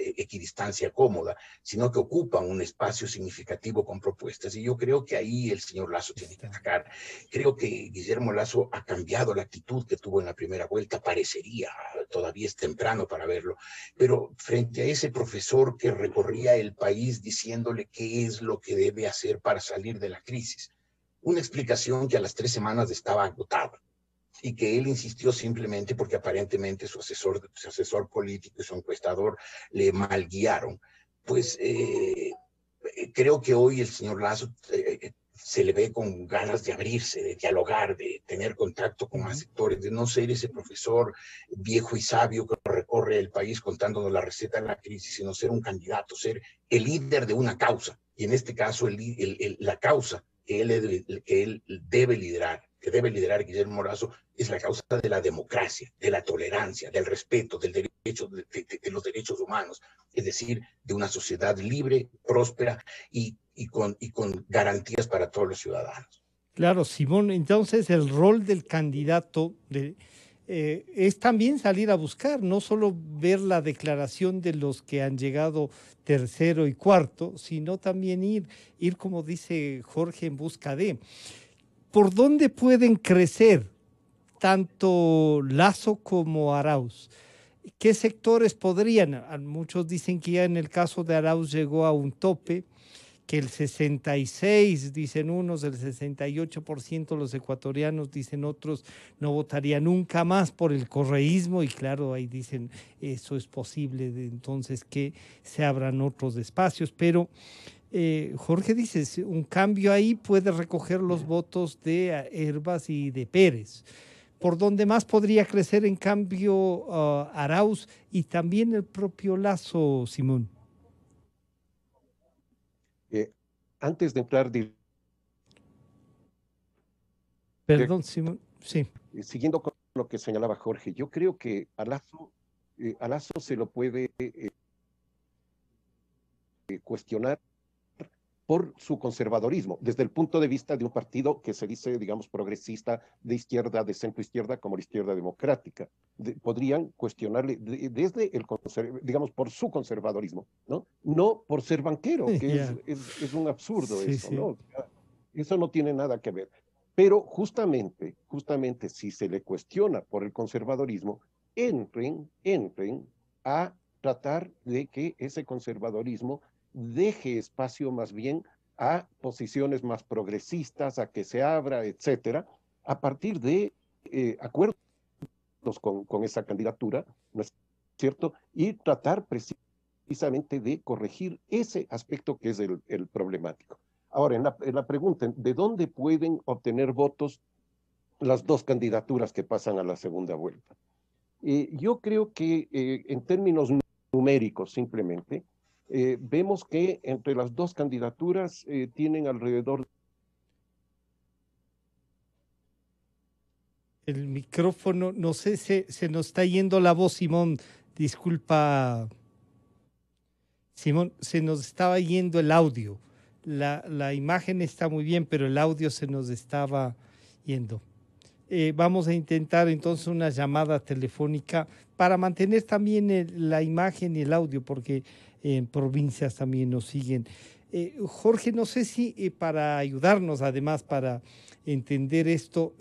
cómoda, sino que ocupa un espacio significativo con propuestas. Y yo creo que ahí el señor Lasso tiene que atacar. Creo que Guillermo Lasso ha cambiado la actitud que tuvo en la primera vuelta, parecería, todavía es temprano para verlo, pero frente a ese profesor que recorría el país diciéndole qué es lo que debe hacer para salir de la crisis, una explicación que a las 3 semanas estaba agotada y que él insistió simplemente porque aparentemente su asesor político y su encuestador le malguiaron. Pues creo que hoy el señor Lasso se le ve con ganas de abrirse, de dialogar, de tener contacto con más sectores, de no ser ese profesor viejo y sabio que recorre el país contándonos la receta de la crisis, sino ser un candidato, ser el líder de una causa. Y en este caso, la causa que él debe liderar, que debe liderar Guillermo Lasso, es la causa de la democracia, de la tolerancia, del respeto, del derecho, de los derechos humanos, es decir, de una sociedad libre, próspera y con garantías para todos los ciudadanos. Claro, Simón, entonces el rol del candidato es también salir a buscar, no solo ver la declaración de los que han llegado tercero y cuarto, sino también ir como dice Jorge, en busca de por dónde pueden crecer tanto Lasso como Arauz. ¿Qué sectores podrían? Muchos dicen que ya en el caso de Arauz llegó a un tope, que el 66, dicen unos, el 68% los ecuatorianos, dicen otros, no votaría nunca más por el correísmo y claro, ahí dicen, eso es posible, entonces que se abran otros espacios, pero Jorge dice, un cambio ahí puede recoger los votos de Herbas y de Pérez. Por donde más podría crecer, en cambio, Arauz y también el propio Lasso, Simón. Antes de entrar Perdón, Simón, sí. siguiendo con lo que señalaba Jorge, yo creo que a Lasso se lo puede cuestionar por su conservadorismo, desde el punto de vista de un partido que se dice, digamos, progresista, de izquierda, de centro izquierda, como la izquierda democrática. Podrían cuestionarle desde el, digamos, por su conservadorismo, ¿no? No por ser banquero, que Yeah. es un absurdo Sí, eso, sí. ¿no? Eso no tiene nada que ver. Pero justamente si se le cuestiona por el conservadorismo, entren a tratar de que ese conservadorismo deje espacio más bien a posiciones más progresistas, a que se abra, etcétera, a partir de acuerdos con esa candidatura, ¿no es cierto? Y tratar precisamente de corregir ese aspecto que es el problemático. Ahora, en la pregunta, ¿de dónde pueden obtener votos las dos candidaturas que pasan a la segunda vuelta? Yo creo que en términos numéricos simplemente, vemos que entre las dos candidaturas tienen alrededor. El micrófono, no sé, se nos está yendo la voz, Simón. Disculpa, Simón, se nos estaba yendo el audio. La imagen está muy bien, pero el audio se nos estaba yendo. Vamos a intentar entonces una llamada telefónica para mantener también la imagen y el audio, porque en provincias también nos siguen. Jorge, no sé si para ayudarnos, además, para entender esto,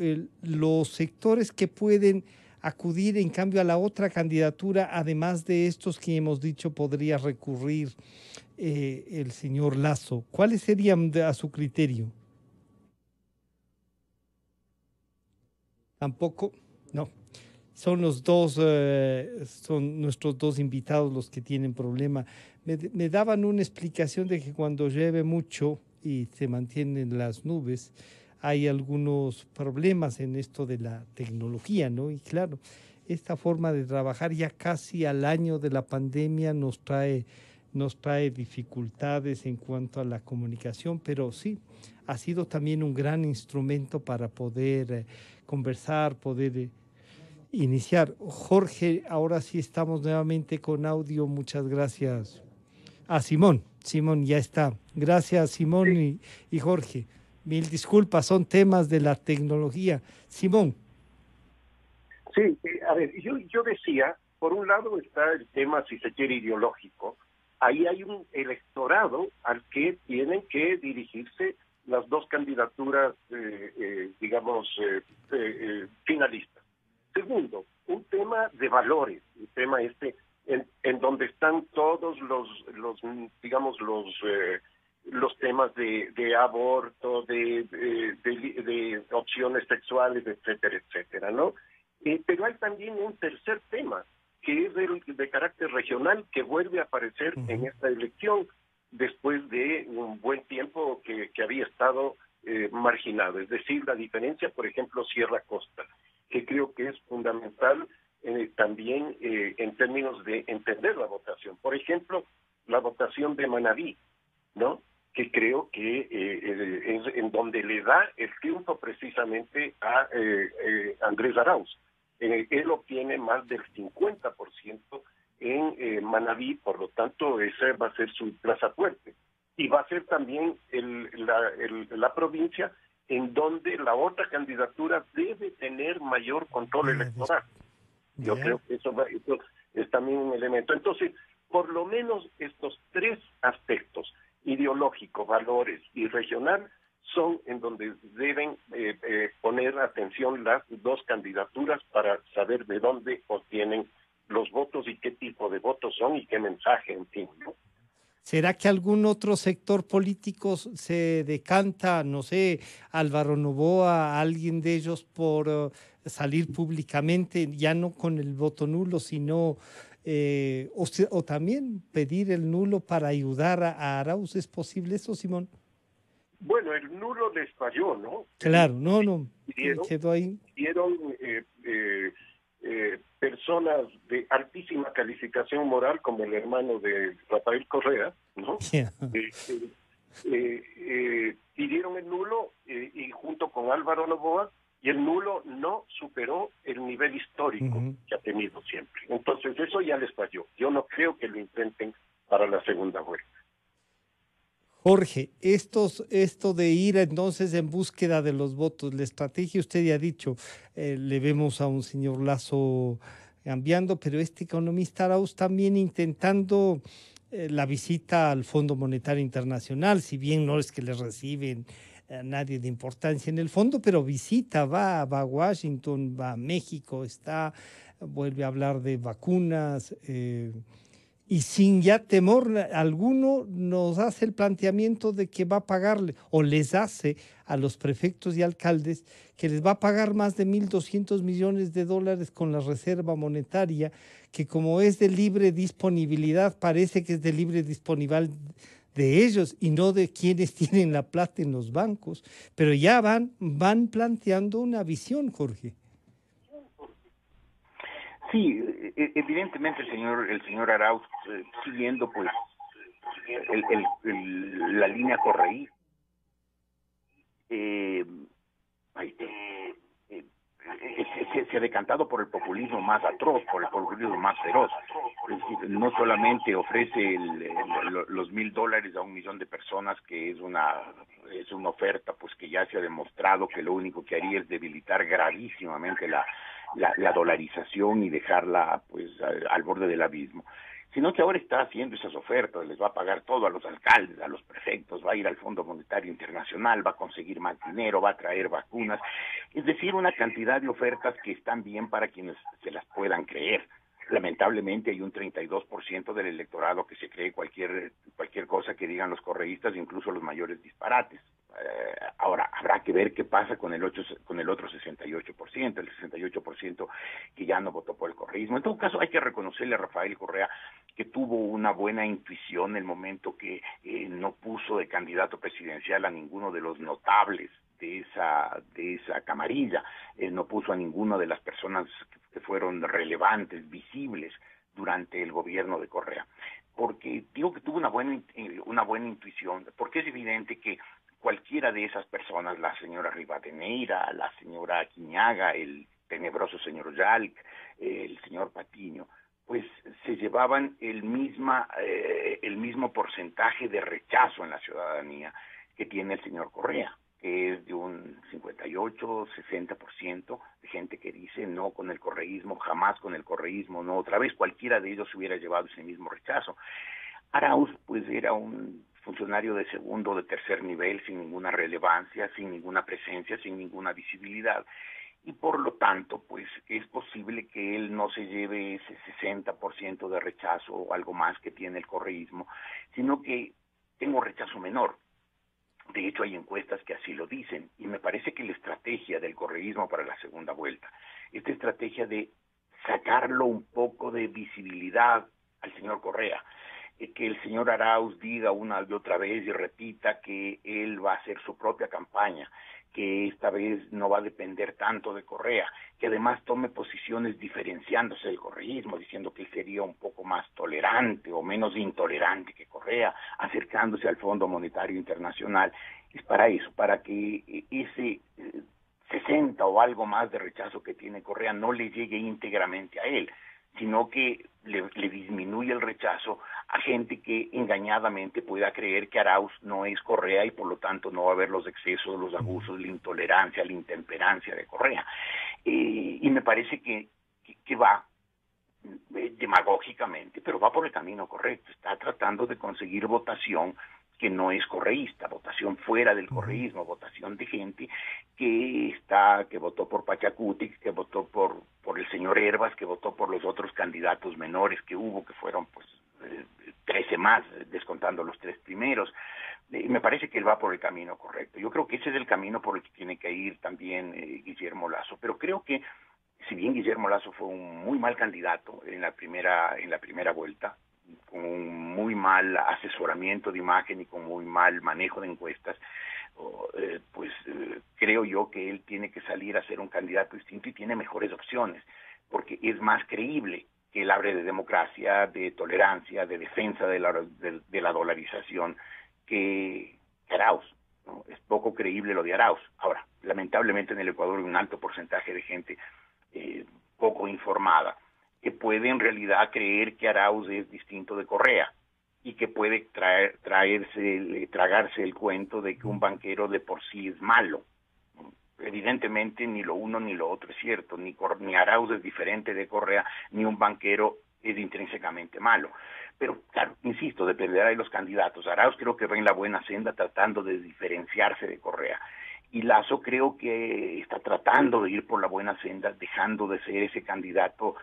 los sectores que pueden acudir en cambio a la otra candidatura, además de estos que hemos dicho podría recurrir el señor Lasso, ¿cuáles serían a su criterio? Tampoco, no. Son los dos, son nuestros dos invitados los que tienen problema. Me daban una explicación de que cuando llueve mucho y se mantienen las nubes, hay algunos problemas en esto de la tecnología, ¿no? Y claro, esta forma de trabajar ya casi al año de la pandemia nos trae dificultades en cuanto a la comunicación, pero sí, ha sido también un gran instrumento para poder conversar, poder iniciar. Jorge, ahora sí estamos nuevamente con audio. Muchas gracias. Simón. Simón ya está. Gracias, Simón y Jorge. Mil disculpas, son temas de la tecnología. Simón. Sí, a ver, yo decía, por un lado está el tema, si se quiere, ideológico. Ahí hay un electorado al que tienen que dirigirse las dos candidaturas, finalistas. Segundo, un tema de valores, un tema en donde están todos los temas de aborto, de opciones sexuales, etcétera, etcétera, ¿no? Pero hay también un tercer tema, que es de carácter regional, que vuelve a aparecer en esta elección después de un buen tiempo que había estado marginado. Es decir, la diferencia, por ejemplo, Sierra Costa, que creo que es fundamental también en términos de entender la votación. Por ejemplo, la votación de Manabí, ¿no? Que creo que es en donde le da el triunfo precisamente a Andrés Arauz. Él obtiene más del 50% en Manabí, por lo tanto, esa va a ser su plaza fuerte. Y va a ser también la provincia en donde la otra candidatura debe tener mayor control electoral. Yo creo que eso es también un elemento. Entonces, por lo menos estos tres aspectos, ideológico, valores y regional, son en donde deben poner atención las dos candidaturas para saber de dónde obtienen los votos y qué tipo de votos son y qué mensaje, en fin, ¿no? ¿Será que algún otro sector político se decanta, no sé, Álvaro Noboa, alguien de ellos por salir públicamente, ya no con el voto nulo, sino, o también pedir el nulo para ayudar a Arauz? ¿Es posible eso, Simón? Bueno, el nulo les falló, ¿no? Claro, no, quedó ahí. Dieron personas de altísima calificación moral, como el hermano de Rafael Correa, ¿no? Yeah. Pidieron el nulo y junto con Álvaro Noboa, y el nulo no superó el nivel histórico que ha tenido siempre. Entonces eso ya les falló. Yo no creo que lo intenten para la segunda vuelta. Jorge, esto de ir entonces en búsqueda de los votos, la estrategia, usted ya ha dicho, le vemos a un señor Lasso cambiando, pero este economista Arauz también intentando la visita al Fondo Monetario Internacional, si bien no es que le reciben a nadie de importancia en el fondo, pero visita, va a Washington, va a México, vuelve a hablar de vacunas, y sin ya temor alguno nos hace el planteamiento de que va a pagarle o les hace a los prefectos y alcaldes que les va a pagar más de 1.200 millones de dólares con la reserva monetaria, que como es de libre disponibilidad, parece que es de libre disponibilidad de ellos y no de quienes tienen la plata en los bancos, pero ya van planteando una visión, Jorge. Sí, evidentemente el señor Arauz, siguiendo pues la línea correísta, se ha decantado por el populismo más atroz, por el populismo más feroz. Es decir, no solamente ofrece los $1.000 a 1 millón de personas, que es una oferta pues que ya se ha demostrado que lo único que haría es debilitar gravísimamente la dolarización y dejarla pues al borde del abismo, sino que ahora está haciendo esas ofertas, les va a pagar todo a los alcaldes, a los prefectos, va a ir al Fondo Monetario Internacional, va a conseguir más dinero, va a traer vacunas, es decir, una cantidad de ofertas que están bien para quienes se las puedan creer. Lamentablemente hay un 32% del electorado que se cree cualquier cosa que digan los correístas, incluso los mayores disparates. Ahora, habrá que ver qué pasa con el otro 68%, el 68% que ya no votó por el correísmo. En todo caso, hay que reconocerle a Rafael Correa que tuvo una buena intuición en el momento que no puso de candidato presidencial a ninguno de los notables de esa camarilla, no puso a ninguna de las personas que fueron relevantes, visibles durante el gobierno de Correa. Porque digo que tuvo una buena intuición, porque es evidente que cualquiera de esas personas, la señora Rivadeneira, la señora Quiñaga, el tenebroso señor Yalc, el señor Patiño, pues se llevaban el mismo porcentaje de rechazo en la ciudadanía que tiene el señor Correa, que es de un 58-60% de gente que dice no con el correísmo, jamás con el correísmo, no otra vez. Cualquiera de ellos hubiera llevado ese mismo rechazo. Arauz pues era un funcionario de segundo o de tercer nivel, sin ninguna relevancia, sin ninguna presencia, sin ninguna visibilidad, y por lo tanto pues es posible que él no se lleve ese 60% de rechazo o algo más que tiene el correísmo, sino que tenga un rechazo menor. De hecho, hay encuestas que así lo dicen, y me parece que la estrategia del correísmo para la segunda vuelta, esta estrategia de sacarlo un poco de visibilidad al señor Correa, que el señor Arauz diga una y otra vez y repita que él va a hacer su propia campaña, que esta vez no va a depender tanto de Correa, que además tome posiciones diferenciándose del correísmo, diciendo que él sería un poco más tolerante o menos intolerante que Correa, acercándose al Fondo Monetario Internacional. Es para eso, para que ese 60 o algo más de rechazo que tiene Correa no le llegue íntegramente a él, sino que le disminuye el rechazo a gente que engañadamente pueda creer que Arauz no es Correa y por lo tanto no va a haber los excesos, los abusos, la intolerancia, la intemperancia de Correa. Y me parece que va demagógicamente, pero va por el camino correcto. Está tratando de conseguir votación que no es correísta, votación fuera del correísmo, votación de gente que votó por Pachacuti, que votó por el señor Herbas, que votó por los otros candidatos menores que hubo, que fueron pues 13 más, descontando los 3 primeros. Me parece que él va por el camino correcto. Yo creo que ese es el camino por el que tiene que ir también Guillermo Lasso, pero creo que si bien Guillermo Lasso fue un muy mal candidato en la primera vuelta, con un muy mal asesoramiento de imagen y con muy mal manejo de encuestas, creo yo que él tiene que salir a ser un candidato distinto y tiene mejores opciones, porque es más creíble que él hable de democracia, de tolerancia, de defensa de la dolarización que Arauz, ¿no? Es poco creíble lo de Arauz. Ahora, lamentablemente en el Ecuador hay un alto porcentaje de gente poco informada, que puede en realidad creer que Arauz es distinto de Correa y que puede tragarse el cuento de que un banquero de por sí es malo. Evidentemente ni lo uno ni lo otro es cierto, ni Arauz es diferente de Correa, ni un banquero es intrínsecamente malo. Pero claro, insisto, dependerá de los candidatos. Arauz creo que va en la buena senda tratando de diferenciarse de Correa. Y Lasso creo que está tratando de ir por la buena senda, dejando de ser ese candidato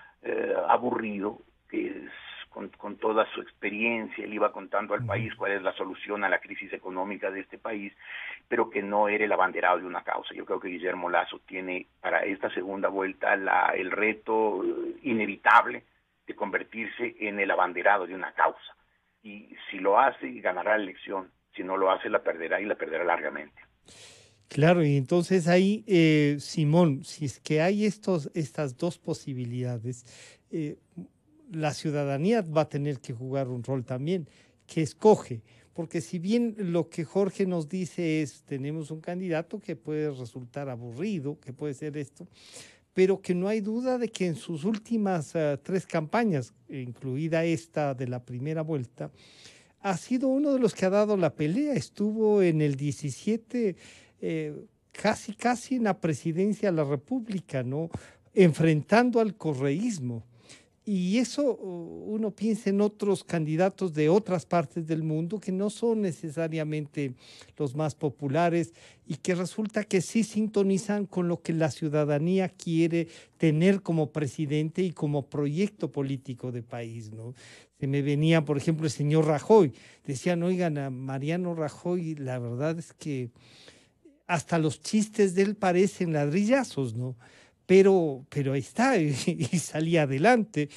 aburrido, que es, con toda su experiencia, él iba contando al país cuál es la solución a la crisis económica de este país, pero que no era el abanderado de una causa. Yo creo que Guillermo Lasso tiene para esta segunda vuelta el reto inevitable de convertirse en el abanderado de una causa. Y si lo hace, ganará la elección. Si no lo hace, la perderá y la perderá largamente. Claro, y entonces ahí, Simón, si es que hay estas dos posibilidades, la ciudadanía va a tener que jugar un rol también, que escoge, porque si bien lo que Jorge nos dice es, tenemos un candidato que puede resultar aburrido, que puede ser esto, pero que no hay duda de que en sus últimas 3 campañas, incluida esta de la primera vuelta, ha sido uno de los que ha dado la pelea, estuvo en el 17, casi en la presidencia de la República, ¿no? Enfrentando al correísmo. Y eso uno piensa en otros candidatos de otras partes del mundo que no son necesariamente los más populares y que resulta que sí sintonizan con lo que la ciudadanía quiere tener como presidente y como proyecto político de país, ¿no? Se me venía, por ejemplo, el señor Rajoy. Decían, oigan, a Mariano Rajoy, la verdad es que hasta los chistes de él parecen ladrillazos, ¿no? Pero ahí está, y salía adelante.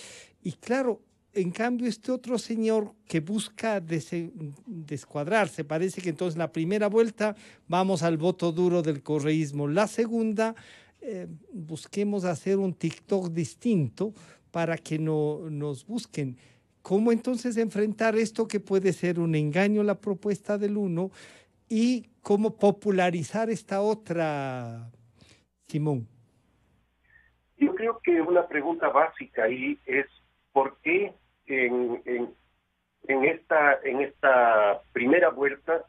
Y claro, en cambio, este otro señor que busca descuadrarse, parece que entonces la primera vuelta vamos al voto duro del correísmo, la segunda busquemos hacer un TikTok distinto para que no nos busquen. ¿Cómo entonces enfrentar esto que puede ser un engaño la propuesta del uno y cómo popularizar esta otra, Simón? Yo creo que una pregunta básica ahí es ¿por qué en esta primera vuelta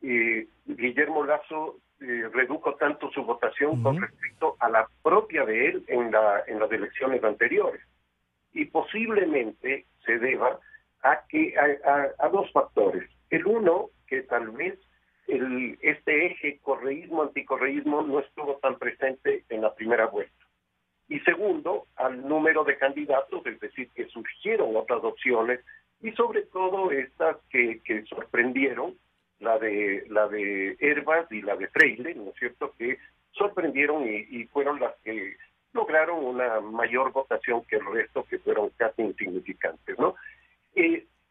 Guillermo Lasso redujo tanto su votación con respecto a la propia de él en las elecciones anteriores? Y posiblemente se deba a dos factores. El uno, que tal vez este eje correísmo-anticorreísmo no estuvo tan presente en la primera vuelta. Y segundo, al número de candidatos, es decir, que surgieron otras opciones y sobre todo estas que sorprendieron, la de Hervas y la de Freire, ¿no es cierto?, que sorprendieron y fueron las que lograron una mayor votación que el resto, que fueron casi insignificantes, ¿no?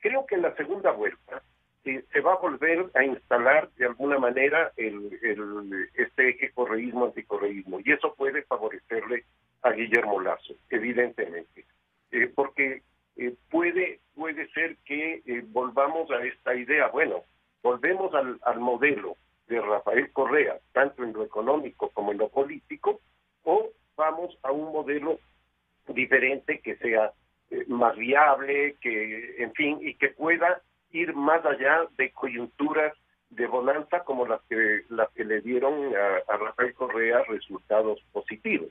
Creo que en la segunda vuelta se va a volver a instalar de alguna manera este eje correísmo-anticorreísmo, y eso puede favorecerle a Guillermo Lasso, evidentemente, porque puede ser que volvamos a esta idea, bueno, volvemos al modelo de Rafael Correa, tanto en lo económico como en lo político, o vamos a un modelo diferente que sea más viable, que, en fin, y que pueda ir más allá de coyunturas de bonanza como las que le dieron a Rafael Correa resultados positivos.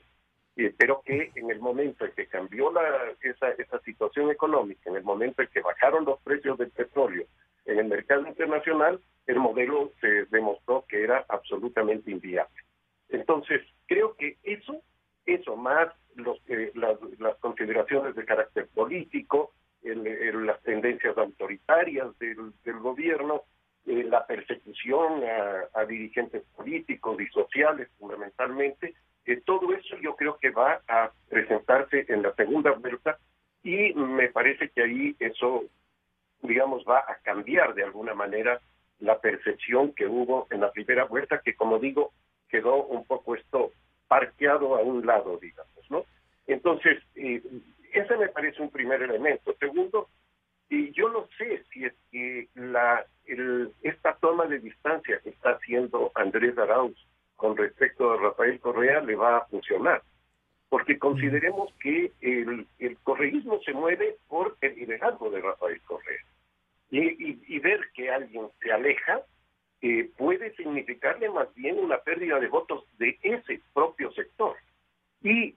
Pero que en el momento en que cambió esa situación económica, en el momento en que bajaron los precios del petróleo en el mercado internacional, el modelo se demostró que era absolutamente inviable. Entonces, creo que eso más las consideraciones de carácter político, las tendencias autoritarias del gobierno, la persecución a dirigentes políticos y sociales fundamentalmente, todo eso yo creo que va a presentarse en la segunda vuelta y me parece que ahí eso, digamos, va a cambiar de alguna manera la percepción que hubo en la primera vuelta, que como digo, quedó un poco esto parqueado a un lado, digamos, ¿no? Entonces, ese me parece un primer elemento. Segundo, yo no sé si es que esta toma de distancia que está haciendo Andrés Arauz con respecto a Rafael Correa le va a funcionar, porque consideremos que el correísmo se mueve por el liderazgo de Rafael Correa, y ver que alguien se aleja puede significarle más bien una pérdida de votos de ese propio sector, y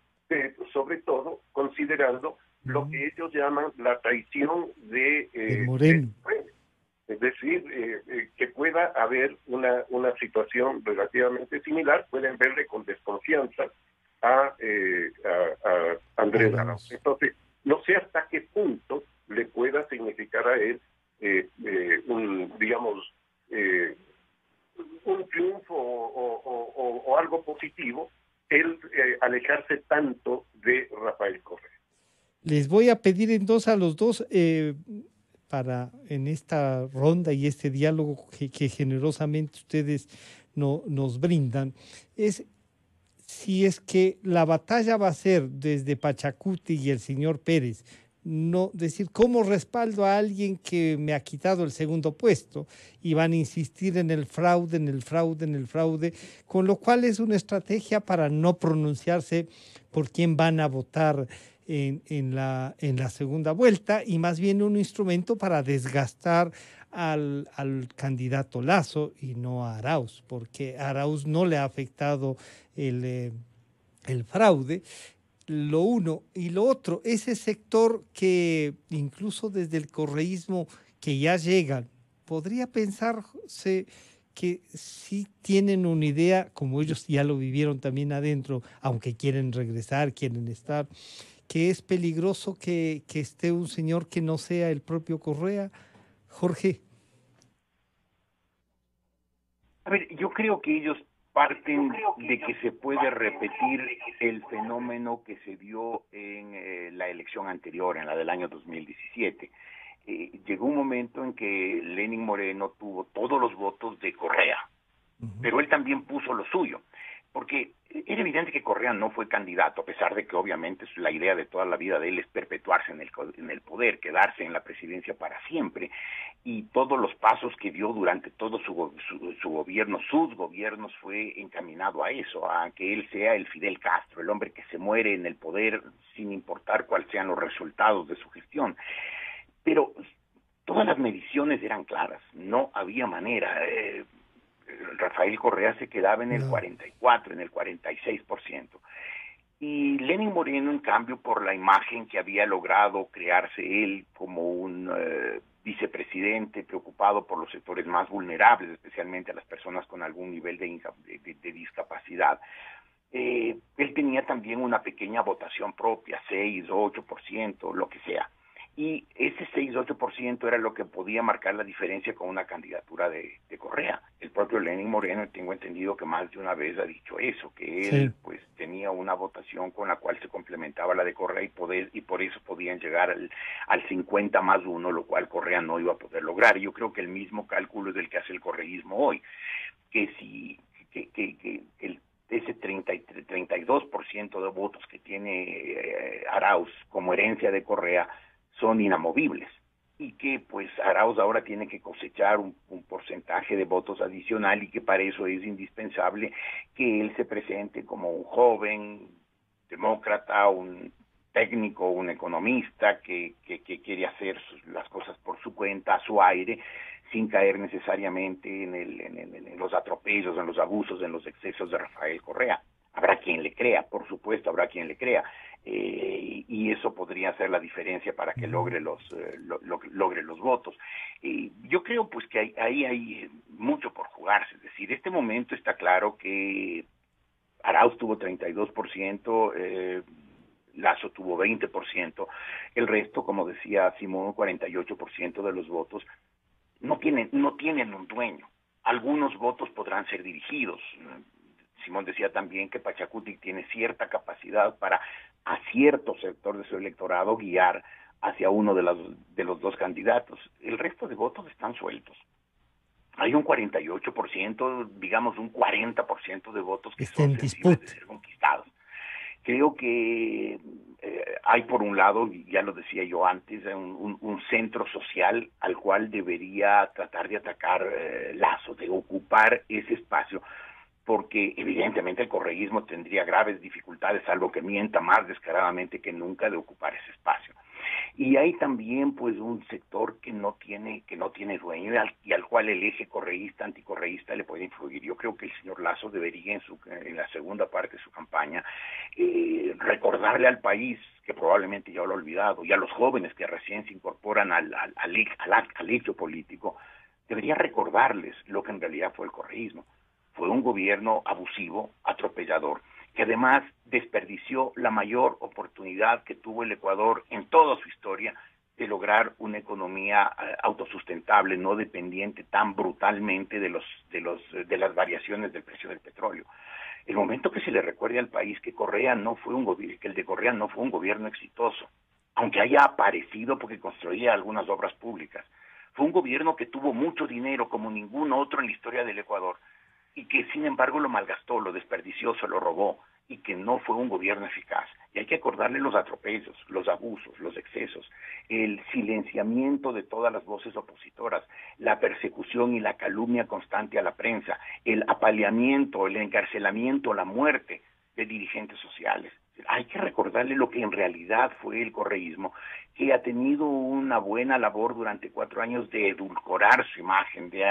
sobre todo considerando lo que ellos llaman la traición de Moreno. Es decir, que pueda haber una situación relativamente similar, pueden verle con desconfianza a Andrés Arauz. Entonces, no sé hasta qué punto le pueda significar a él un triunfo o algo positivo el alejarse tanto de Rafael Correa. Les voy a pedir entonces a los dos para en esta ronda y este diálogo que generosamente ustedes nos brindan, es si es que la batalla va a ser desde Pachacuti y el señor Pérez, no decir cómo respaldo a alguien que me ha quitado el segundo puesto y van a insistir en el fraude, con lo cual es una estrategia para no pronunciarse por quién van a votar en la segunda vuelta y más bien un instrumento para desgastar al candidato Lasso y no a Arauz, porque a Arauz no le ha afectado el fraude. lo uno. Y lo otro, ese sector que incluso desde el correísmo que ya llegan, podría pensarse que sí tienen una idea, como ellos ya lo vivieron también adentro, aunque quieren regresar, quieren estar, que es peligroso que esté un señor que no sea el propio Correa. Jorge. A ver, yo creo que ellos parten de que se puede repetir el fenómeno que se dio en la elección anterior, en la del año 2017. Llegó un momento en que Lenín Moreno tuvo todos los votos de Correa, pero él también puso lo suyo, porque era evidente que Correa no fue candidato, a pesar de que obviamente la idea de toda la vida de él es perpetuarse en el poder, quedarse en la presidencia para siempre, y todos los pasos que dio durante todo su gobierno, sus gobiernos, fue encaminado a eso, a que él sea el Fidel Castro, el hombre que se muere en el poder sin importar cuáles sean los resultados de su gestión. Pero todas las mediciones eran claras, no había manera. Rafael Correa se quedaba en el 44, en el 46%. Y Lenín Moreno, en cambio, por la imagen que había logrado crearse él como un vicepresidente preocupado por los sectores más vulnerables, especialmente a las personas con algún nivel de discapacidad, él tenía también una pequeña votación propia, 6, 8%, lo que sea. Y ese 6-8% era lo que podía marcar la diferencia con una candidatura de Correa. El propio Lenín Moreno, tengo entendido que más de una vez ha dicho eso, que él pues tenía una votación con la cual se complementaba la de Correa y por eso podían llegar al 50+1, lo cual Correa no iba a poder lograr. Y yo creo que el mismo cálculo es el que hace el correísmo hoy, que si ese 32% de votos que tiene Arauz como herencia de Correa son inamovibles, y que pues Arauz ahora tiene que cosechar un porcentaje de votos adicional, y que para eso es indispensable que él se presente como un joven demócrata, un técnico, un economista que quiere hacer las cosas por su cuenta, a su aire, sin caer necesariamente en los atropellos, en los abusos, en los excesos de Rafael Correa. Habrá quien le crea, por supuesto, habrá quien le crea, y eso podría hacer la diferencia para que logre los votos. Yo creo pues que ahí hay mucho por jugarse, es decir, este momento está claro que Arauz tuvo 32%, Lasso tuvo 20%, el resto, como decía Simón, 48% de los votos no tienen un dueño. Algunos votos podrán ser dirigidos. Simón decía también que Pachacuti tiene cierta capacidad para a cierto sector de su electorado guiar hacia uno de los dos candidatos. El resto de votos están sueltos. Hay un 48%, digamos un 40% de votos que son sensibles de ser conquistados. Creo que hay por un lado, ya lo decía yo antes, un centro social al cual debería tratar de atacar Lasso, de ocupar ese espacio, porque evidentemente el correísmo tendría graves dificultades, salvo que mienta más descaradamente que nunca, de ocupar ese espacio. Y hay también pues un sector que no tiene dueño y al cual el eje correísta, anticorreísta le puede influir. Yo creo que el señor Lasso debería en la segunda parte de su campaña recordarle al país, que probablemente ya lo ha olvidado, y a los jóvenes que recién se incorporan al hecho político, debería recordarles lo que en realidad fue el correísmo. Fue un gobierno abusivo, atropellador, que además desperdició la mayor oportunidad que tuvo el Ecuador en toda su historia de lograr una economía autosustentable, no dependiente tan brutalmente de las variaciones del precio del petróleo. El momento que se le recuerde al país que el de Correa no fue un gobierno exitoso, aunque haya aparecido porque construía algunas obras públicas, fue un gobierno que tuvo mucho dinero como ningún otro en la historia del Ecuador, y que sin embargo lo malgastó, lo desperdició, se lo robó, y que no fue un gobierno eficaz. Y hay que acordarle los atropellos, los abusos, los excesos, el silenciamiento de todas las voces opositoras, la persecución y la calumnia constante a la prensa, el apaleamiento, el encarcelamiento, la muerte de dirigentes sociales. Hay que recordarle lo que en realidad fue el correísmo, que ha tenido una buena labor durante 4 años de edulcorar su imagen, de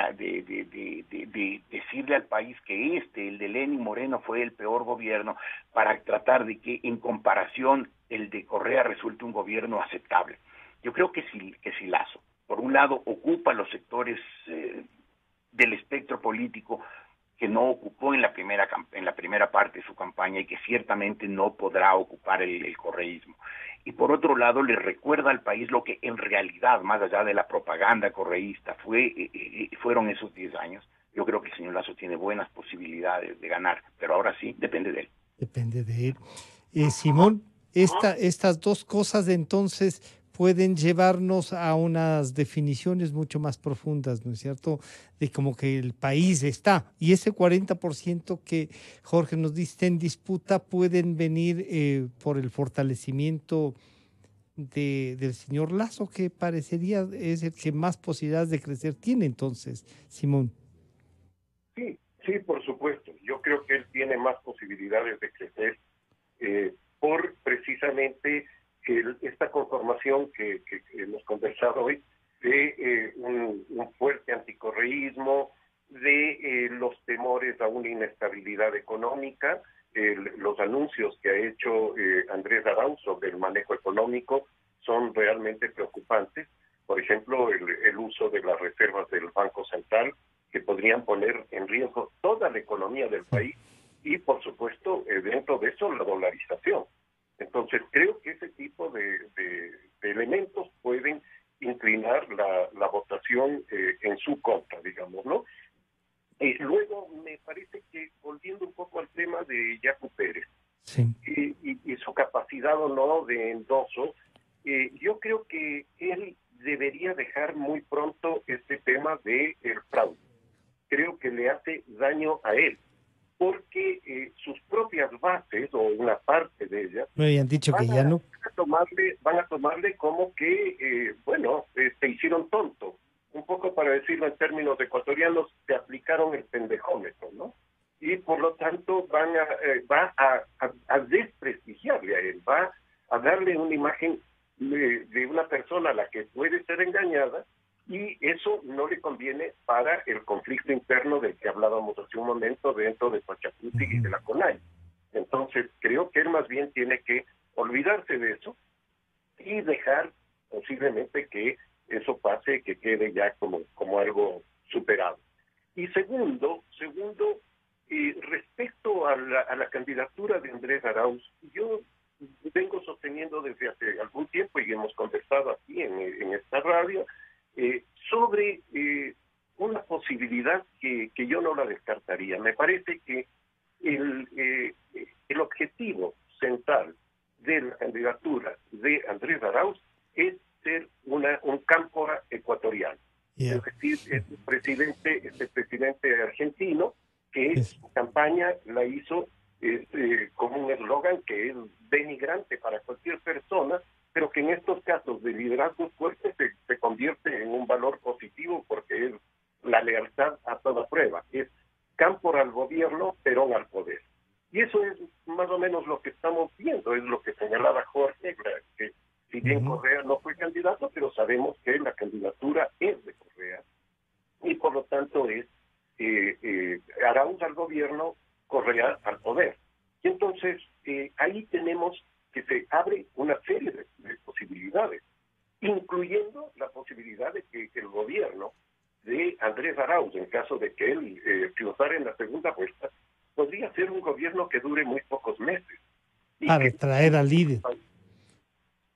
decirle al país que el de Lenín Moreno, fue el peor gobierno, para tratar de que en comparación el de Correa resulte un gobierno aceptable. Yo creo que si Lasso, por un lado, ocupa los sectores del espectro político que no ocupó en la primera parte de su campaña y que ciertamente no podrá ocupar el correísmo. Y por otro lado, le recuerda al país lo que en realidad, más allá de la propaganda correísta, fueron esos 10 años. Yo creo que el señor Lasso tiene buenas posibilidades de ganar, pero ahora sí, depende de él. Depende de él. Simón, estas dos cosas entonces pueden llevarnos a unas definiciones mucho más profundas, ¿no es cierto?, de como que el país está. Y ese 40% que Jorge nos dice en disputa pueden venir por el fortalecimiento del señor Lasso, que parecería es el que más posibilidades de crecer tiene entonces, Simón. Sí, sí, por supuesto. Yo creo que él tiene más posibilidades de crecer por precisamente esta conformación que hemos conversado hoy, de un fuerte anticorreísmo, de los temores a una inestabilidad económica, los anuncios que ha hecho Andrés Arauz sobre el manejo económico son realmente preocupantes. Por ejemplo, el uso de las reservas del Banco Central, que podrían poner en riesgo toda la economía del país, y por supuesto, dentro de eso, la dolarización. Entonces, creo que ese tipo de elementos pueden inclinar la votación en su contra, digamos, ¿no? Luego, me parece que, volviendo un poco al tema de Yacu Pérez, sí, y su capacidad o no de endoso, yo creo que él debería dejar muy pronto este tema del fraude. Creo que le hace daño a él, porque sus propias bases, o una parte de ellas, me habían dicho que ya no. van a tomarle como que, te hicieron tonto. Un poco, para decirlo en términos ecuatorianos, te aplicaron el pendejómetro, ¿no? Y por lo tanto va a desprestigiarle a él, va a darle una imagen de una persona a la que puede ser engañada, y eso no le conviene para el conflicto interno del que hablábamos hace un momento dentro de Pachacuti y de la CONAI. Entonces, creo que él más bien tiene que olvidarse de eso y dejar posiblemente que eso pase, que quede ya como algo superado. Y segundo, respecto a la candidatura de Andrés Arauz, yo vengo sosteniendo desde hace algún tiempo, y hemos conversado aquí en esta radio, sobre una posibilidad que yo no la descartaría. Me parece que el objetivo central de la candidatura de Andrés Arauz es ser un cámpora ecuatoriano. Yeah. Es decir, este presidente argentino que su campaña la hizo con un eslogan que es denigrante para cualquier persona, pero que en estos casos de liderazgo fuerte se convierte en un valor positivo, porque es la lealtad a toda prueba. Es cámpora al gobierno, Perón al poder. Y eso es más o menos lo que estamos viendo, es lo que señalaba Jorge, que si bien Correa no fue candidato, pero sabemos que la candidatura es de Correa. Y por lo tanto es Arauz al gobierno, Correa al poder. Y entonces ahí tenemos que se abre una serie de posibilidades, incluyendo la posibilidad de que el gobierno de Andrés Arauz, en caso de que él triunfara en la segunda vuelta, podría ser un gobierno que dure muy pocos meses. Para traer al líder.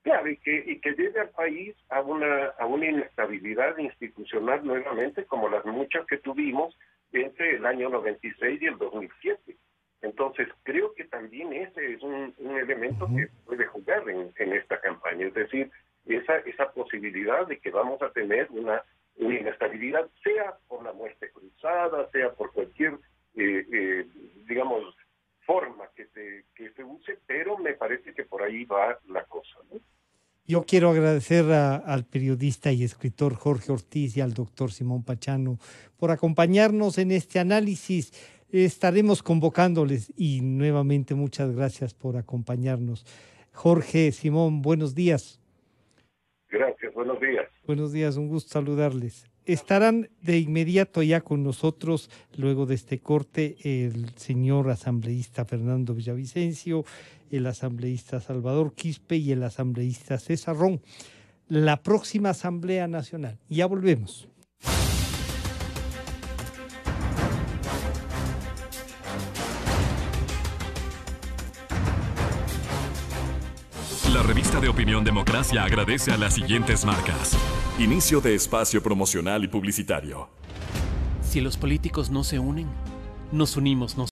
Claro, y que lleve al país a una inestabilidad institucional nuevamente, como las muchas que tuvimos entre el año 96 y el 2007. Entonces, creo que también ese es un elemento que puede jugar en esta campaña. Es decir, esa posibilidad de que vamos a tener una inestabilidad, sea por la muerte cruzada, sea por cualquier, forma que se use, pero me parece que por ahí va la cosa, ¿no? Yo quiero agradecer al periodista y escritor Jorge Ortiz y al doctor Simón Pachano por acompañarnos en este análisis. estaremos convocándoles y nuevamente muchas gracias por acompañarnos. Jorge, Simón, buenos días. Gracias, buenos días. Buenos días, un gusto saludarles. Estarán de inmediato ya con nosotros, luego de este corte, el señor asambleísta Fernando Villavicencio, el asambleísta Salvador Quispe y el asambleísta César Ron. La próxima Asamblea Nacional. Ya volvemos. La revista de Opinión Democracia agradece a las siguientes marcas. Inicio de espacio promocional y publicitario. Si los políticos no se unen, nos unimos nosotros.